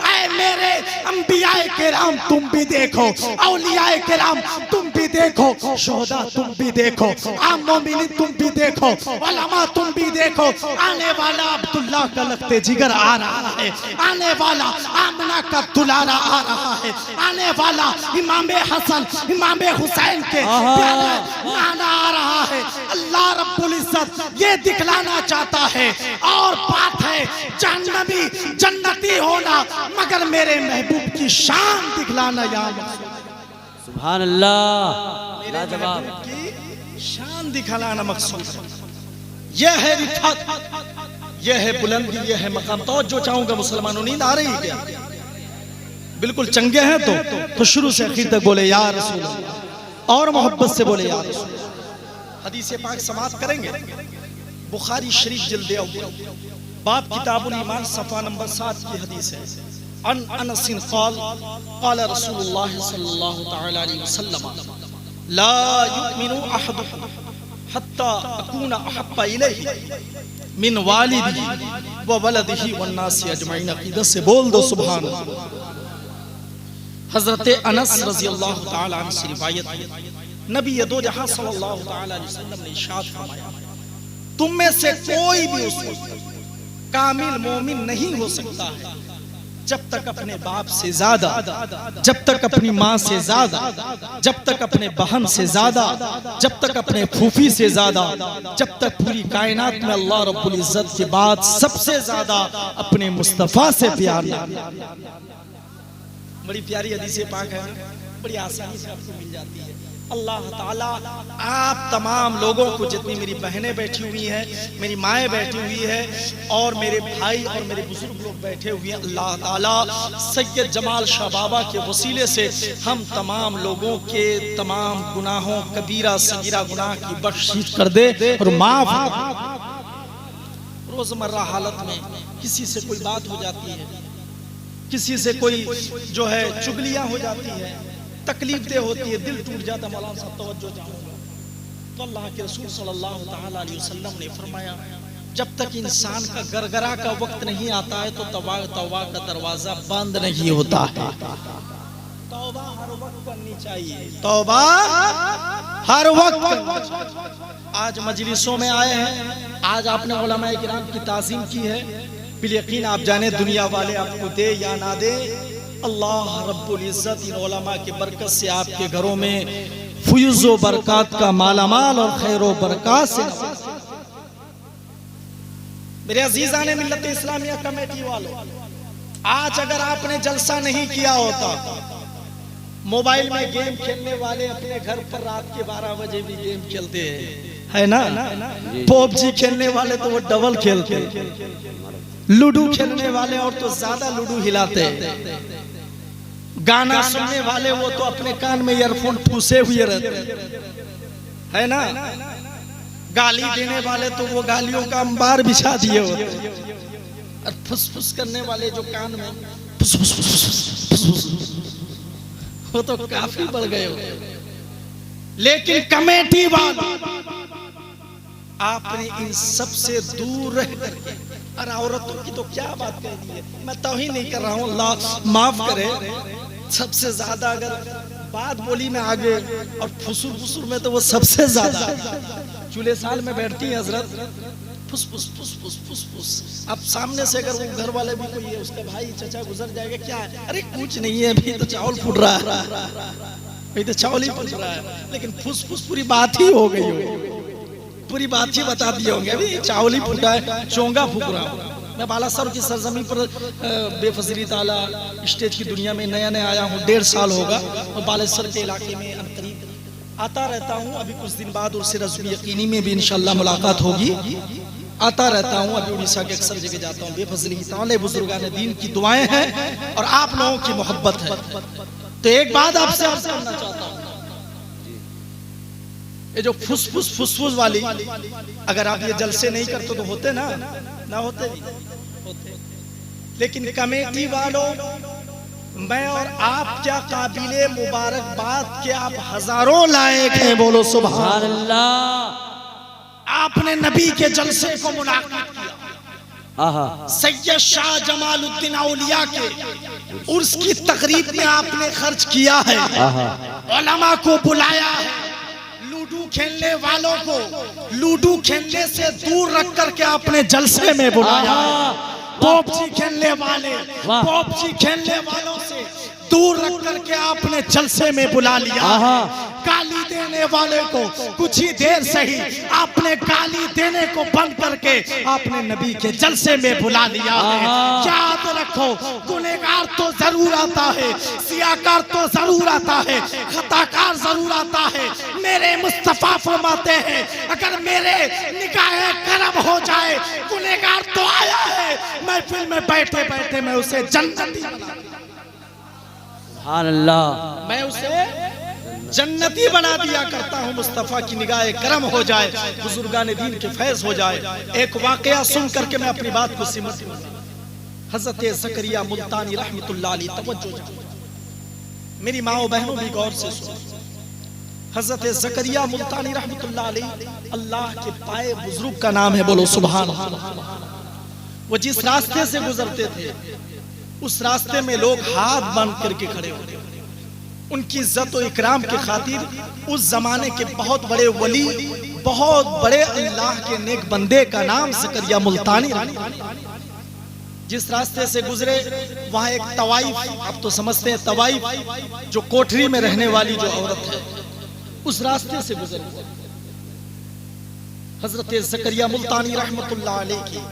ऐ मेरे अंबियाए किराम तुम भी देखो, औलियाए किराम तुम भी देखो, शोहदा तुम भी देखो, आम मोमिनीन तुम भी देखो, उलमा तुम भी देखो। आने वाला अब्दुल्ला का लगते जिगर आ रहा है, आने वाला आमना का दुलारा आ रहा है, आने वाला इमाम हसन इमाम हुसैन के प्यारा नाना आ रहा है। अल्लाह रब्बुल इज्जत ये दिखलाना चाहता है, और बात है जन्नती जन्नती होना, मगर मेरे महबूब की शान दिखलाना या सुभान अल्लाह, लाजवाब की शान दिखलाना मकसूद है। यह है रिफत, यह है बुलंदी, यह है मकाम। तो जो चाहूंगा मुसलमानों, नींद आ रही है? बिल्कुल चंगे हैं तो शुरू से आखिर तक बोले या रसूल अल्लाह, और मोहब्बत से बोले या रसूल अल्लाह। हदीस पाक समाप्त करेंगे। बुखारी शरीफ जिल्द अव्वल बाब किताबुल ईमान सफ़ा नंबर 7 की हदीस है। अन अनस क़ाल क़ाल रसूलुल्लाह सल्लल्लाहु तआला अलैहि वसल्लम ला युमिनु अहदुकुम हत्ता अकूना अहब्बा इलैहि मिन वालिदिही व वलदिही वन नासी अजमईन। अक़ीदत से बोल दो सुभान अल्लाह। हज़रत अनस रज़ियल्लाहु तआला अन्हु से रिवायत है, नबी दो जहां सल्लल्लाहु तआला अलैहि वसल्लम ने इरशाद फरमाया, तुम में से कोई भी उस वक्त कामिल मोमिन नहीं हो सकता है जब तक अपने बाप से ज्यादा, जब तक अपनी माँ से ज्यादा, जब तक अपने बहन से ज्यादा, जब तक अपने फूफी से ज्यादा, जब तक पूरी कायनात में अल्लाह रब्बुल इज्जत के बाद सबसे ज्यादा अपने मुस्तफा से प्यार ना। बड़ी प्यारी हदीस पाक है, बड़ी आसानी से आपको मिल जाती है। अल्लाह ताला आप तमाम लोगों को, जितनी मेरी बहनें बैठी हुई हैं, मेरी माएँ बैठी हुई है, और मेरे भाई और मेरे बुजुर्ग लोग बैठे हुए हैं, अल्लाह ताला सैयद जमाल शाह बाबा के वसीले से हम तमाम लोगों के तमाम गुनाहों, कबीरा सगीरा गुनाह की बख्शीश कर दे और माफ। रोजमर्रा हालत में किसी से कोई बात हो जाती है, किसी से कोई जो है चुगलियां हो जाती है, तकलीफ दे होती है, दिल टूट जाता। मौलाना साहब तवज्जो चाहूंगा, तो अल्लाह के रसूल सल्लल्लाहु तआला अलैहि वसल्लम ने फरमाया, जब तक इंसान का गरगरा का वक्त नहीं आता है तो तौबा का दरवाजा बंद नहीं होता है। तौबा हर वक्त करनी चाहिए, तौबा हर वक्त करनी चाहिए। आज मजलिसों में आए हैं, आज आपने उलमाए किराम की ताज़ीम की है, बिल यकीन आप जाने दुनिया वाले आपको दे या ना दे, अल्लाह रब्बुल इज्जत इन उलमा की बरकत से आपके घरों में फुयूज़ व बरकत का मालामाल और खैर व बरकत से। मेरे अजीज़ाने मिल्लत इस्लामिया कमेटी वालों, आज अगर आपने जलसा नहीं किया होता, मोबाइल में गेम खेलने वाले अपने घर पर रात के 12 बजे भी गेम खेलते हैं, है ना? पबजी खेलने वाले तो वो डबल खेलते, लूडो खेलने वाले और तो ज्यादा लूडो हिलाते, गाना सुनने वाले वो तो अपने कान में ईयरफोन ठूसे हुए रहते, है ना? गाली देने वाले तो वो गालियों का अंबार बिछा दिए होते, और फुसफुस करने वाले जो कान में फुस फुस फुस फुस फुस, वो तो काफी बढ़ गए हो। लेकिन कमेटी वाले आपने इन सब से दूर रह करके, और औरतों की तो क्या बात कह दी है, मैं तौहीन नहीं कर रहा हूँ, अल्लाह माफ करे। सबसे ज्यादा अगर बात बोली में आगे और फुसुर फुसुर में तो वो सबसे ज्यादा चूल्हे साल में बैठती है हजरत, फुस फुस फुस फुस फुस फुस। अब सामने से अगर वो घर वाले भी कोई है, उसका भाई चचा गुजर जाएगा, क्या है, अरे कुछ नहीं है, अभी तो चावल फूट रहा है, अभी तो चावल ही फूट रहा है, लेकिन फुस फुस पूरी बात ही हो गई हो, पूरी बात ही बता दिए होंगे, अभी चावल ही फूटा है, चोंगा फूक रहा हूँ। मैं बालासर की सरजमी पर बेफजली ताला स्टेज की दुनिया में नया नया आया हूँ, 1.5 साल होगा, और बालासर के इलाके में अनकरीब आता रहता हूँ। अभी कुछ दिन बाद उससे रज़्म यकीनी में भी इंशाअल्लाह मुलाकात होगी, आता रहता हूँ। अभी उड़ीसा के अक्सर जगह जाता हूँ। बेफजली ताले बुजुर्गान दीन की दुआएं हैं और आप लोगों की मोहब्बत है। तो एक बात आपसे अर्ज़ करना चाहता हूँ, ये जो फुसफुस फुसफुस वाली, अगर आप ये जलसे नहीं करते तो होते ना होते, लेकिन कमेटी वालों, मैं और आप क्या काबिले मुबारकबाद के आप हजारों लायक हैं, बोलो सुभान अल्लाह। आपने नबी के जलसे को मुनाकिद किया, सैयद शाह जमालुद्दीन औलिया के उर्स की तकरीब में आपने खर्च किया है, उलमा को बुलाया है, लूडो खेलने वालों को लूडो खेलने से दूर रख करके आपने जलसे में बुलाया है, पबजी खेलने वालों से दूर रख करके आपने जलसे में बुला लिया है। गाली देने वाले को कुछ ही देर सही आपने गाली देने को बंद करके आपने नबी के जलसे में बुला लिया है। याद रखो, गुनहगार तो जरूर आता है, सियाकार तो जरूर आता है, खताकार जरूर आता है। मेरे मुस्तफा फरमाते हैं अगर मेरे निगाहे करम हो जाए, गुनहगार तो आया है, महफिल में बैठे बैठे मैं उसे जन्नती बना, सुभान अल्लाह, मैं उसे जन्नती बना दिया करता हूँ। मुस्तफ़ा की निगाहे करम हो जाए, बुजुर्गान दीन के फैज हो जाए। एक वाकया सुन करके मैं अपनी बात को सिमट लूं। हजरत ज़करिया मुल्तानी रहमतुल्लाह अलैह, तवज्जो, मेरी माओ बहनों भी गौर से सुनो। हजरत ज़करिया मुल्तानी रहमतुल्लाह अलैह, अल्लाह के पाए बुजुर्ग का नाम है, बोलो सुभान अल्लाह। वो जिस रास्ते से गुजरते थे उस रास्ते में लोग हाथ बांध करके खड़े होते, उनकी इज्जत और इकराम के खातिर उस जमाने के बहुत बड़े वली, बहुत बड़े अल्लाह के नेक बंदे का नाम ज़करिया मुल्तानी। जिस रास्ते से गुजरे वहां एक तवाइफ, आप तो समझते हैं तवाइफ जो कोठरी में रहने वाली जो औरत है, उस रास्ते से गुजरे। हजरत ज़करिया मुल्तानी रहमतुल्लाह अलैह की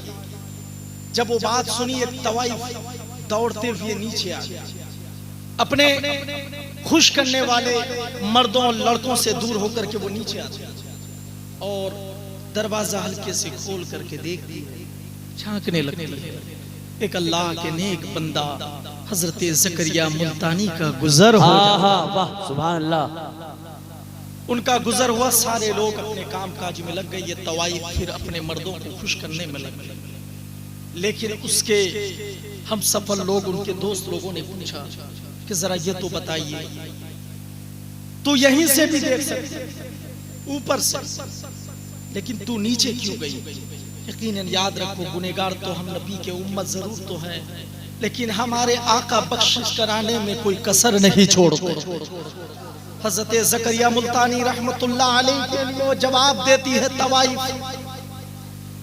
जब वो बात सुनी, एक तवाइफ दौड़ते हुए नीचे आ गया, अपने खुश करने वाले मर्दों और लड़कों से दूर होकर के वो नीचे आते और दरवाजा हल्के से खोल करके देख दिए, झांकने लगे। एक अल्लाह के नेक बंदा हजरत ज़करिया मुल्तानी का गुजर हो वाह सुभान अल्लाह। उनका गुजर हुआ, सारे लोग अपने काम काज में लग गए, ये तवाइफ फिर अपने मर्दों को खुश करने में लग गए। लेकिन उसके हम सफल लोग, उनके दोस्त लोगों ने पूछा कि जरा ये तो बताइए, तू यहीं से भी देख सकते ऊपर से, लेकिन तू नीचे क्यों गई? यकीनन याद रखो, गुनहगार तो हम नबी के उम्मत जरूर तो हैं, लेकिन हमारे आका बख्शिश कराने में कोई कसर नहीं छोड़ते। हजरत ज़करिया मुल्तानी रहमतुल्लाह अलैह के लिए जवाब देती है तवाइफ,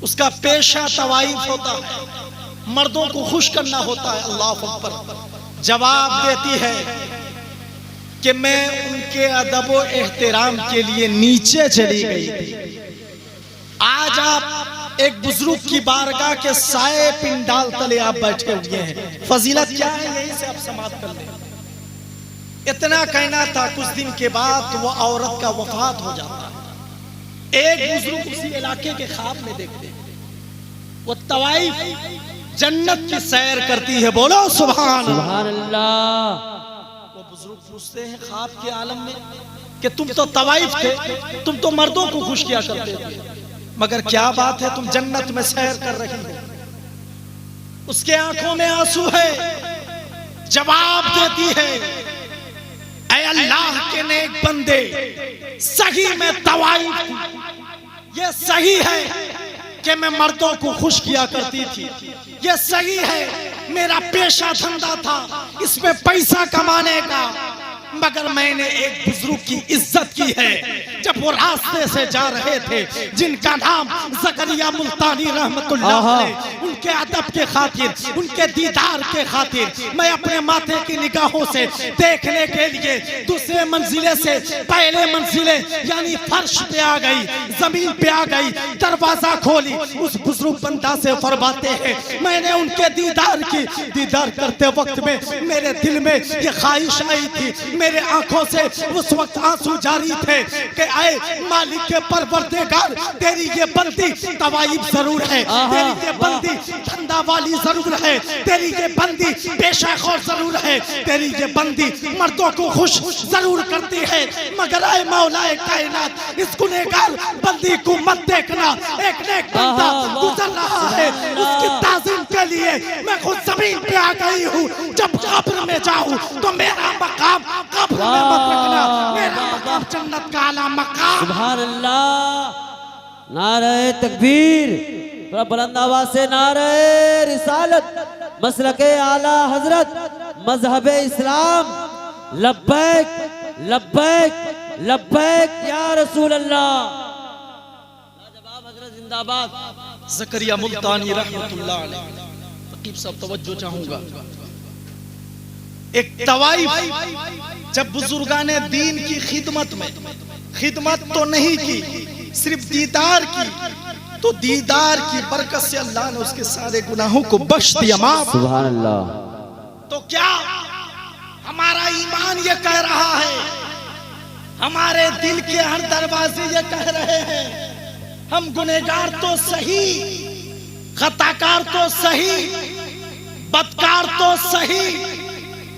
उसका पेशा तवाइफ होता है, मर्दों को खुश करना होता है। अल्लाह अकबर। जवाब देती है कि मैं उनके अदब व एहतराम के लिए नीचे चली गई थी। आज आप एक बुजुर्ग की बारगाह के साए पिंडाल तले आप बैठे हुए हैं, फजीलत क्या है यही से आप समाप्त कर लें। इतना कहना था, कुछ दिन के बाद वो औरत का वफात हो जाता है। एक बुजुर्ग उसी इलाके के ख्वाब में देखते, वो तवाइफ जन्नत की सैर करती है, बोलो सुभान अल्लाह। वो बुजुर्ग पूछते हैं ख्वाब के आलम में कि तुम तो तवाइफ थे, तुम तो मर्दों को खुश किया करते थे, मगर क्या बात है तुम जन्नत में सैर कर रही हो? उसके आंखों में आंसू है। जवाब देती है, ऐ अल्लाह के नेक बंदे, सही में तवाइफ थी। ये सही है कि मैं मर्दों को खुश किया करती थी, ये सही है मेरा पेशा धंधा था इसमें पैसा कमाने का, मगर मैंने एक बुजुर्ग की इज्जत की है। जब वो रास्ते से जा रहे थे, जिनका नाम ज़करिया मुल्तानी रहमतुल्लाह अलैह, उनके अदब के खातिर, उनके दीदार के खातिर मैं अपने माथे की निगाहों से देखने के लिए दूसरे मंजिले से पहले मंजिले यानी फर्श पे आ गई, जमीन पे आ गई, दरवाजा खोली, उस बुजुर्ग बंदा से फरमाते हैं मैंने उनके दीदार की। दीदार करते वक्त में मेरे दिल में ये ख्वाहिश आई थी, मेरे आंखों से उस वक्त आंसू जारी थे कि आए मालिक के परवरदिगार, तेरी ये बंदी तवाइफ जरूर है, तेरी ये बंदी धंधा वाली जरूर है, तेरी ये बंदी पेशाखोर जरूर है, तेरी ये बंदी मर्दों को खुश जरूर करती है, मगर आए मौलाए कायनात इस गुनहगार बंदी को मत देखना। एक नेक बंदा गुजर रहा है, उसकी ताज़ीम के लिए मैं खुद जमीन पे आ गई हूँ। जब कब्र में जाऊँ तो मेरा मकाम कब्र में मत रखना, मेरा मकाम जन्नत का आला मकाम। सुभान अल्लाह, नारे तकबीर, थोड़ा बुलंद आवाज से नारे रिसालत, मसलके आला हजरत, मजहब इस्लाम, लब्बैक लब्बैक लब्बैक या रसूल अल्लाह। लाजवाब हजरत जिंदाबाद। ज़करिया मुल्तानी रहमतुल्लाह अलैह। फकीर साहब तवज्जो चाहूंगा। एक तवाइफ जब बुजुर्गाने दीन की खिदमत में खिदमत तो नहीं की, सिर्फ दीदार की, तो दीदार की बरकत से अल्लाह ने उसके सारे गुनाहों को बख्श दिया, माफ। सुभान अल्लाह। तो क्या हमारा ईमान ये कह रहा है, हमारे दिल के हर दरवाजे ये कह रहे हैं, हम गुनहगार तो सही, खताकार तो सही, बदकार तो सही,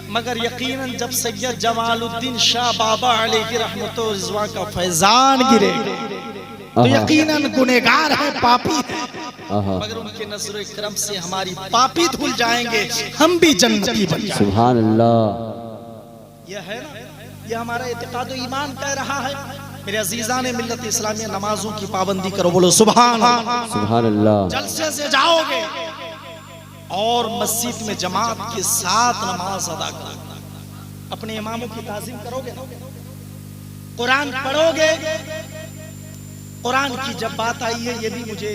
मगर यकीनन जब सैयद जमालुद्दीन शाह बाबा अलैहि रहमतो रिज़वा का फैजान गिरे तो यकीनन गुनहगार है, पापी है, मगर उनके नज़र करम से हमारी पापी धुल जाएंगे, हम भी जन्नती बन जाएंगे। सुभान अल्लाह। यह है ना, यह हमारा इत्तेकाद ईमान कह रहा है। मेरे अजीज़ान मिल्लत इस्लामिया, नमाजों की पाबंदी करो, बोलो सुभान अल्लाह। सुभान अल्लाह। जलसे से जाओगे और मस्जिद में जमात के साथ नमाज अदा करोगे, अपने इमामों की ताज़ीम करोगे, कुरान पढ़ोगे। कुरान की जब बात आई है, ये भी मुझे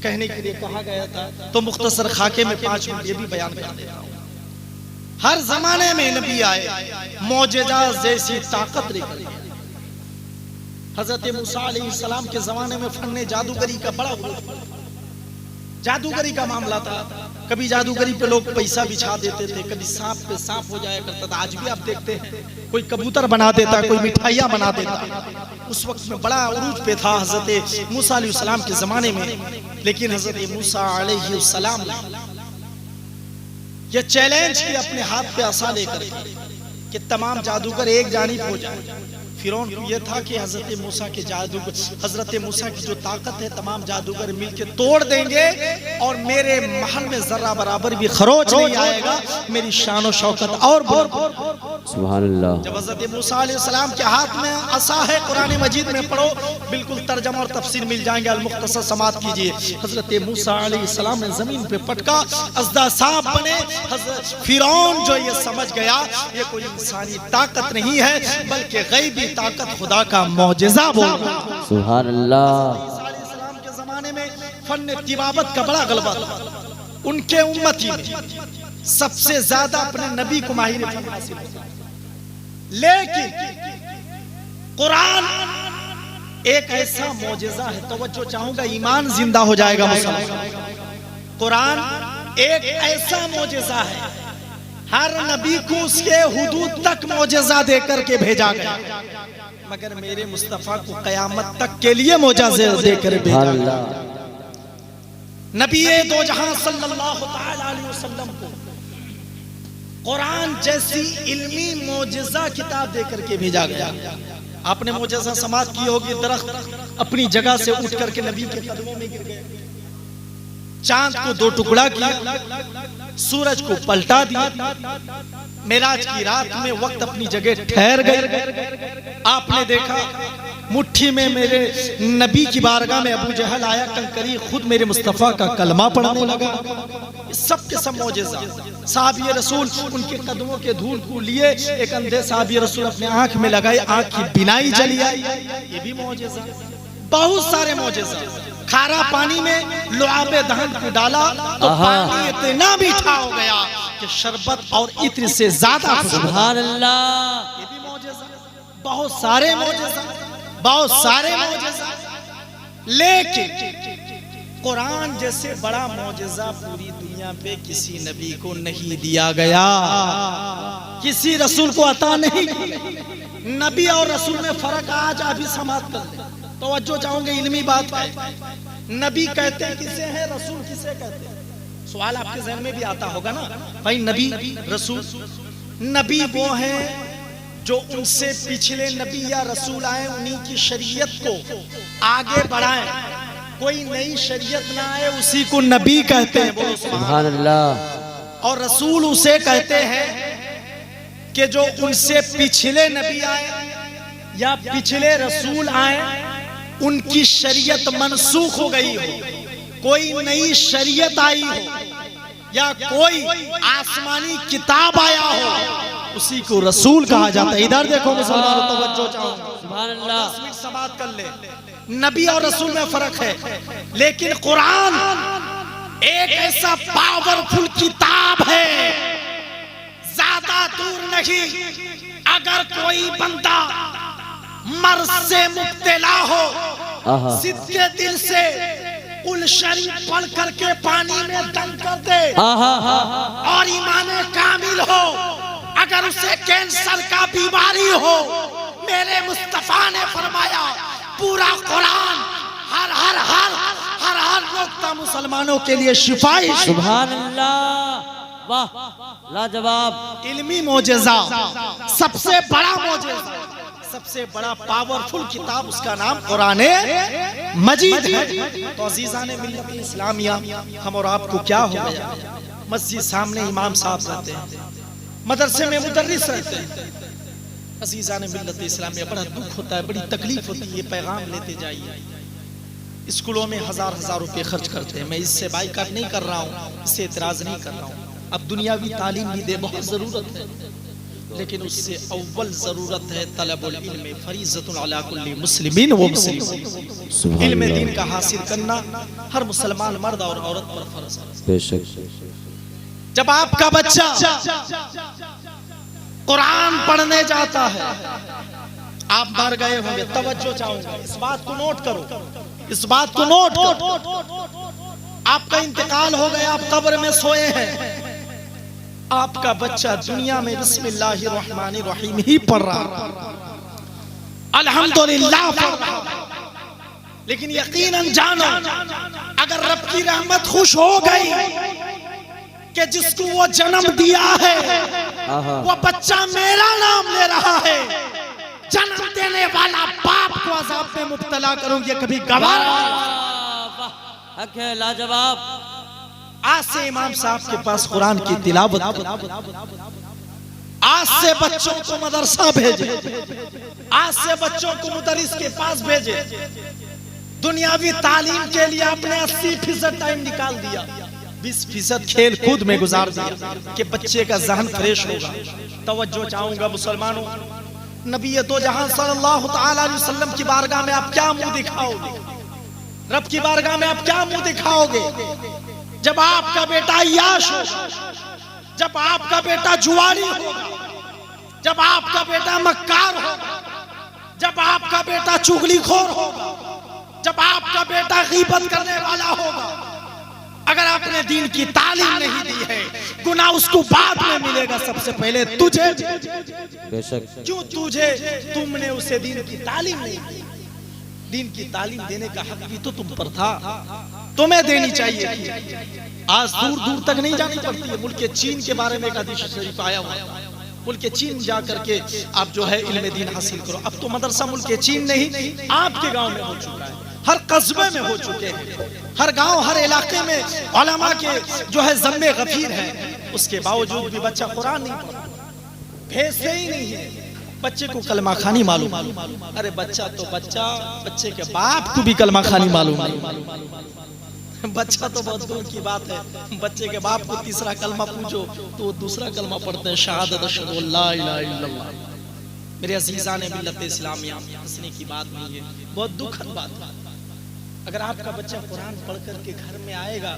कहने के लिए कहा गया था, तो मुख्तसर खाके में 5 मिनट ये भी बयान कर देता हूँ। हर जमाने में नबी आए, मौजज़ा जैसी ताकत लेकर। हजरत मूसा अलैहिस्सलाम के जमाने में फन्ने जादूगरी का बड़ा जादूगरी का मामला था। कभी जादूगरी पे लोग पैसा बिछा देते थे, कभी सांप पे सांप हो जाया करता था। आज भी आप देखते हैं, कोई कबूतर बना देता, कोई मिठाइयाँ बना देता। उस वक्त में बड़ा उरूज पे था हजरत मूसा अलैहिस्सलाम के जमाने में। लेकिन हजरत मूसा अलैहिस्सलाम ने यह चैलेंज किया अपने हाथ पे आसा लेकर कि तमाम जादूगर एक जानिब हो जाए। फिरौन को यह था कि हजरत मूसा की जो ताकत है तमाम जादूगर मिलके तोड़ देंगे और मेरे महल में जर्रा बराबर भी खरोच नहीं आएगा, मेरी शान और शौकत और सुभान अल्लाह। जब हजरत मूसा अलैहिस्सलाम के हाथ में असा है, कुरान मजीद में पढ़ो, बिल्कुल तर्जमा और तफसीर मिल जाएंगे, अल मुख्तसर समात कीजिए। हजरत मूसा अलैहिस्सलाम ने जमीन पे पटका, अज़दा सांप बने। फिरौन जो ये समझ गया ये कोई इंसानी ताकत नहीं है बल्कि गैबी ताकत, खुदा का मौजज़ा बोल। सुभान अल्लाह। सलाम के जमाने में फन तिबावत का बड़ा गलबा था। उनके उम्मती में सबसे ज्यादा अपने नबी को माहिर फन हासिल था। लेकिन कुरान एक ऐसा मौजज़ा है, तवज्जो चाहूंगा, ईमान जिंदा हो जाएगा मुसलमान। कुरान एक ऐसा मौजज़ा है, हर नबी को उसके हुदूद तक मौजज़ा देकर के भेजा गया, मगर मेरे मुस्तफा को कयामत तक के लिए मौजज़ा देकर भेजा गया। नबी दो जहां सल्लल्लाहु तआला अलैहि वसल्लम को कुरान जैसी इल्मी मौजज़ा किताब देकर के भेजा गया। आपने मौजज़ा समात की होगी, दरख्त अपनी जगह से उठ करके नबी के कदमों में गिर गए, चांद को 2 टुकड़ा किया, सूरज को पलटा दिया, मेराज की रात में वक्त अपनी जगह ठहर गए। आपने देखा मुट्ठी में मेरे नबी की बारगाह में अबू जहल आया, कंकरी खुद मेरे मुस्तफा का कलमा पढ़ने लगा। सब के सब मौजज़ा। साहबी रसूल उनके कदमों के धूल को लिए, एक अंधे साहबी रसूल अपने आंख में लगाए, आंख की बिनाई जली आई, ये भी मौजज़ा। बहुत सारे मौजज़ा। खारा पानी में लुआबे दहन को डाला तो पानी इतना मीठा हो गया कि शरबत और इत्र से ज्यादा। सुभान अल्लाह। ये भी मौजज़ा। बहुत सारे मौजज़ा, बहुत सारे मौजज़ा। लेकिन कुरान जैसे बड़ा मौजज़ा पूरी दुनिया पे किसी नबी को नहीं दिया गया, किसी रसूल को अता नहीं। नबी और रसूल में फर्क आज आप ही समाप्त कर दें। तवज्जो चाहूंगे, इल्मी बात है। नबी कहते किसे हैं, रसूल किसे कहते हैं? सवाल आपके ज़हन में भी आता होगा ना भाई, नबी रसूल। नबी वो हैं जो उनसे पिछले नबी या रसूल आए, उन्हीं की शरीयत को आगे बढ़ाएं, कोई नई शरीयत ना आए, उसी को नबी कहते हैं। बोलो सुभान अल्लाह। और रसूल उसे कहते हैं कि जो उनसे पिछले नबी आए या पिछले रसूल आए, उनकी शरीयत मनसूख हो गई हो, कोई नई शरीयत आई हो या कोई आसमानी किताब आया हो, उसी को रसूल कहा जाता है। इधर देखो मुसलमानों, तवज्जो चाहूंगा, सुभान अल्लाह। 10 मिनट समाप्त कर ले। नबी और रसूल में फर्क है, लेकिन कुरान एक ऐसा पावरफुल किताब है, ज्यादा दूर नहीं। अगर कोई बंदा मर्ज से मुब्तला हो, सिद्धे दिल से कुल शरीफ पढ़ करके पानी में दम कर दे और ईमान कामिल हो, अगर उसे कैंसर का बीमारी हो, मेरे मुस्तफा ने फरमाया पूरा कुरान हर हर हर हर हर नुक्ता मुसलमानों के लिए शिफाई। सुभान अल्लाह, वाह लाजवाब। इल्मी मोजेजा, सबसे बड़ा मोजेजा, सबसे बड़ा पावरफुल किताब, उसका नाम कुरान मजीद है। तो अजीज़ान मिल्लत इस्लामिया, हम और आपको क्या हो गया, मस्जिद सामने इमाम साहब रहते हैं, मदरसे में मुदर्रिस रहते हैं। अजीज़ान मिल्लत इस्लामिया, बड़ा दुख होता है, बड़ी तकलीफ होती है, ये पैगाम लेते जाइए। स्कूलों में हजार हजार रुपए खर्च करते हैं। मैं इससे बाइकाट नहीं कर रहा हूँ, इससे इतराज नहीं कर रहा हूँ। अब दुनियावी तालीम भी दे, बहुत जरूरत है, लेकिन उससे अव्वल जरूरत है तलबुल इल्म फरीज़तुन अला कुल्ली मुस्लिमीन व मुस्लिम। इल्म दीन का हासिल करना हर मुसलमान मर्द और औरत पर फर्ज है। बेशक। जब आपका बच्चा कुरान पढ़ने जाता है, आप मर गए होंगे, तवज्जो चाहूंगा, इस बात को नोट करो, इस बात को नोट करो। आपका इंतकाल हो गया, आप कब्र में सोए हैं, आपका बच्चा दुनिया में बिस्मिल्लाहिर्रहमानिर्रहीम ही पढ़ रहा, अल्हम्दुलिल्लाह पढ़ रहा, लेकिन यकीनन जानो, अगर रब की रहमत खुश हो गई कि जिसको वो जन्म दिया है वो बच्चा मेरा नाम ले रहा है, जन्म देने वाला बाप को अज़ाब में मुब्तला करूंगी, कभी गवारा। हक है, लाजवाब। आज से इमाम साहब के पास कुरान की तिलावत, आज से बच्चों को मदरसा भेजे, आज से बच्चों को मुदर्रिस के पास भेजे। दुनियावी तालीम के लिए आपने 80% टाइम निकाल दिया, 20% खेल कूद में गुजार दिया कि बच्चे का जहन फ्रेश होगा। तवज्जो चाहूंगा मुसलमानों, नबी दो जहां सल्लल्लाहु तआला अलैहि वसल्लम की बारगाह में आप क्या मुंह दिखाओगे, रब की बारगाह में आप क्या मुंह दिखाओगे? जब आपका बेटा याश होगा, जब आपका बेटा जुआरी होगा, जब आपका बेटा मक्कार होगा, जब आपका बेटा चुगलीखोर होगा, जब आपका बेटा गीबत करने वाला होगा, अगर आपने दीन की तालीम नहीं दी है, गुनाह उसको बाद में मिलेगा, सबसे पहले तुझे। बेशक। क्यों तुझे? तुमने उसे दीन की तालीम नहीं दी। दीन की तालीम देने का हक भी तो तुम पर था, तुम्हें देनी चाहिए। आज दूर दूर तक नहीं जानी पड़ती है। मुल्क चीन के बारे में एक हदीस शरीफ आया हुआ है, मुल्क चीन जा करके आप जो है इल्म दीन हासिल करो। अब तो मदरसा मुल्क चीन नहीं, आपके गांव में हो चुका है, हर कस्बे में हो चुके हैं, हर गांव हर इलाके में उलमा के जो है ज़म्मे गफीर है। उसके बावजूद भी बच्चा कुरान नहीं पढ़ता, भेजते ही नहीं है। बच्चे को कलमा खानी मालूम, अरे बच्चा तो बच्चा, बच्चे के बाप को भी कलमा खानी मालूम। बच्चा तो बहुत दूर की बात है, बच्चे के बाप को तीसरा कलमा पूछो तो वो दूसरा कलमा पढ़ते हैं, शहादत अशहदु अल्ला इलाहा इल्लल्लाह। मेरे अजीज़ान मिल्लत इस्लामिया, हंसने की बात नहीं है, बहुत दुखद बात है। अगर आपका बच्चा कुरान पढ़ कर के घर में आएगा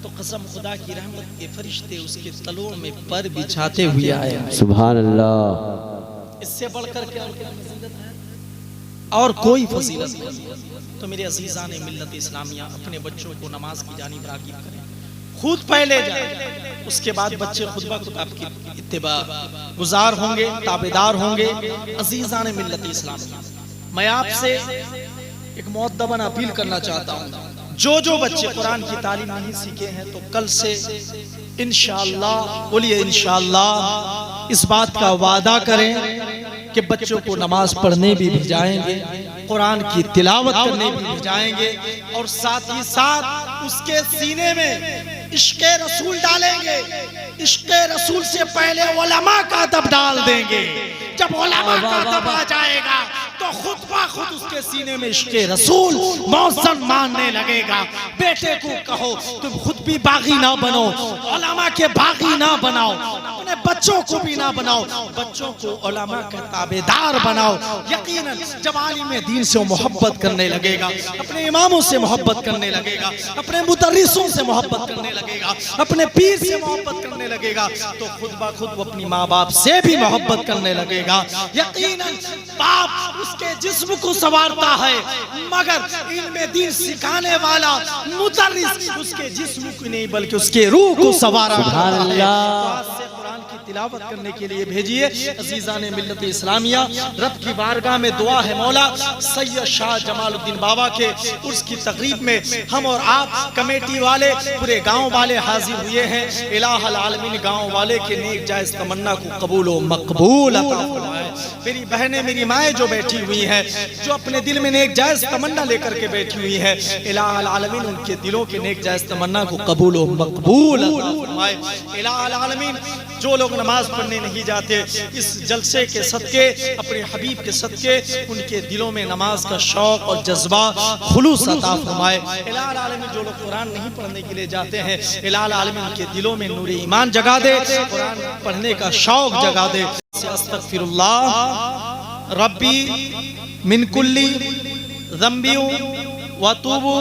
तो कसम खुदा की रहमत के फरिश्ते उसके तलों में पर बिछाते हुए आए। सुभान अल्लाह। इससे बढ़कर के और क्या फजीलत है? और कोई फजीलत नहीं। तो मेरे अजीज़ान मिल्लत इस्लामिया, अपने बच्चों को नमाज की जानिब राग़िब करें, खुद पहले जाए, उसके बाद बच्चे खुद ब खुद आपकी इत्तिबा गुजार होंगे, ताबेदार होंगे। अजीज़ान मिल्लत इस्लामिया, मैं आपसे एक मुअद्दबन अपील करना चाहता हूँ, जो बच्चे कुरान की तालीम नहीं सीखे हैं तो कल से इंशाअल्लाह, बोलिए इंशाअल्लाह, इस बात का वादा करें कि बच्चों को नमाज पढ़ने भी भिजाएंगे, कुरान की तिलावत करने भी भिजाएंगे, और साथ ही साथ उसके सीने में इश्क़े रसूल डालेंगे। इश्क़े रसूल से पहले उलमा का अदब डाल देंगे। जब उलमा का अदब आ जाएगा तो खुद ब खुद उसके सीने में इश्क़े रसूल मौसम मानने लगेगा। बेटे को कहो तुम खुद भी बागी ना बनो, उलमा के बागी ना बनाओ, अपने बच्चों को भी ना बनाओ, बच्चों को उलमा के ताबेदार बनाओ। यकीनन जब आलिम दीन से मोहब्बत करने लगेगा, अपने इमामों से मोहब्बत करने लगेगा, अपने मुदर्रिसों से मोहब्बत करने लगेगा, अपने पीर से मोहब्बत करने लगेगा, तो खुद ब खुद वो अपनी माँ बाप से भी मोहब्बत करने लगेगा। यकीनन बाप उसके जिस्म को संवारता है, मगर इल्म दीन सिखाने वाला मुदर्रिस उसके जिस्म को नहीं बल्कि उसके रूह को संवारा करता है। कुरान की तिलावत करने के लिए भेजिए अजीज़ान मिल्लत इस्लामिया। रब की बारगाह में दुआ है मौला सैयद शाह जमालुद्दीन बाबा के उर्स की तकरीब में हम और आप कमेटी वाले पूरे गांव वाले हाजिर हुए हैं। इलाहुल आलमीन गांव वाले के नेक जायज़ तमन्ना को कबूल व मकबूल अता फरमाए। मेरी बहनें मेरी माएँ जो बैठी हुई हैं, जो अपने दिल में नेक जायज़ तमन्ना लेकर के बैठी हुई है, इलाहुल आलमीन उनके दिलों के नेक जायज़ तमन्ना को कबूल व मकबूल अता फरमाए। इलाहुल आलमीन जो लोग नमाज पढ़ने नहीं जाते, इस जलसे के सदके अपने हबीब के सदके उनके दिलों में नमाज का शौक और जज्बा खुलूस अता फरमाए। इलाहुल आलमीन जो लोग कुरान नहीं पढ़ने के लिए जाते हैं, इलाहुल आलमीन उनके दिलों में नूर ईमान जगा दे, कुरान पढ़ने का शौक जगा दे। अस्तगफिरुल्लाह रब्बी मिन कुल्ली ज़ंबी व तूबू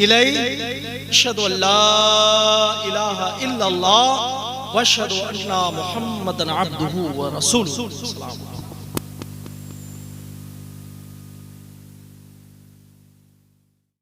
इलैहि अशहदु अल्ला इलाहा इल्लल्लाह वअशहदु अन्ना मुहम्मदन अब्दुहु व रसूलुहु।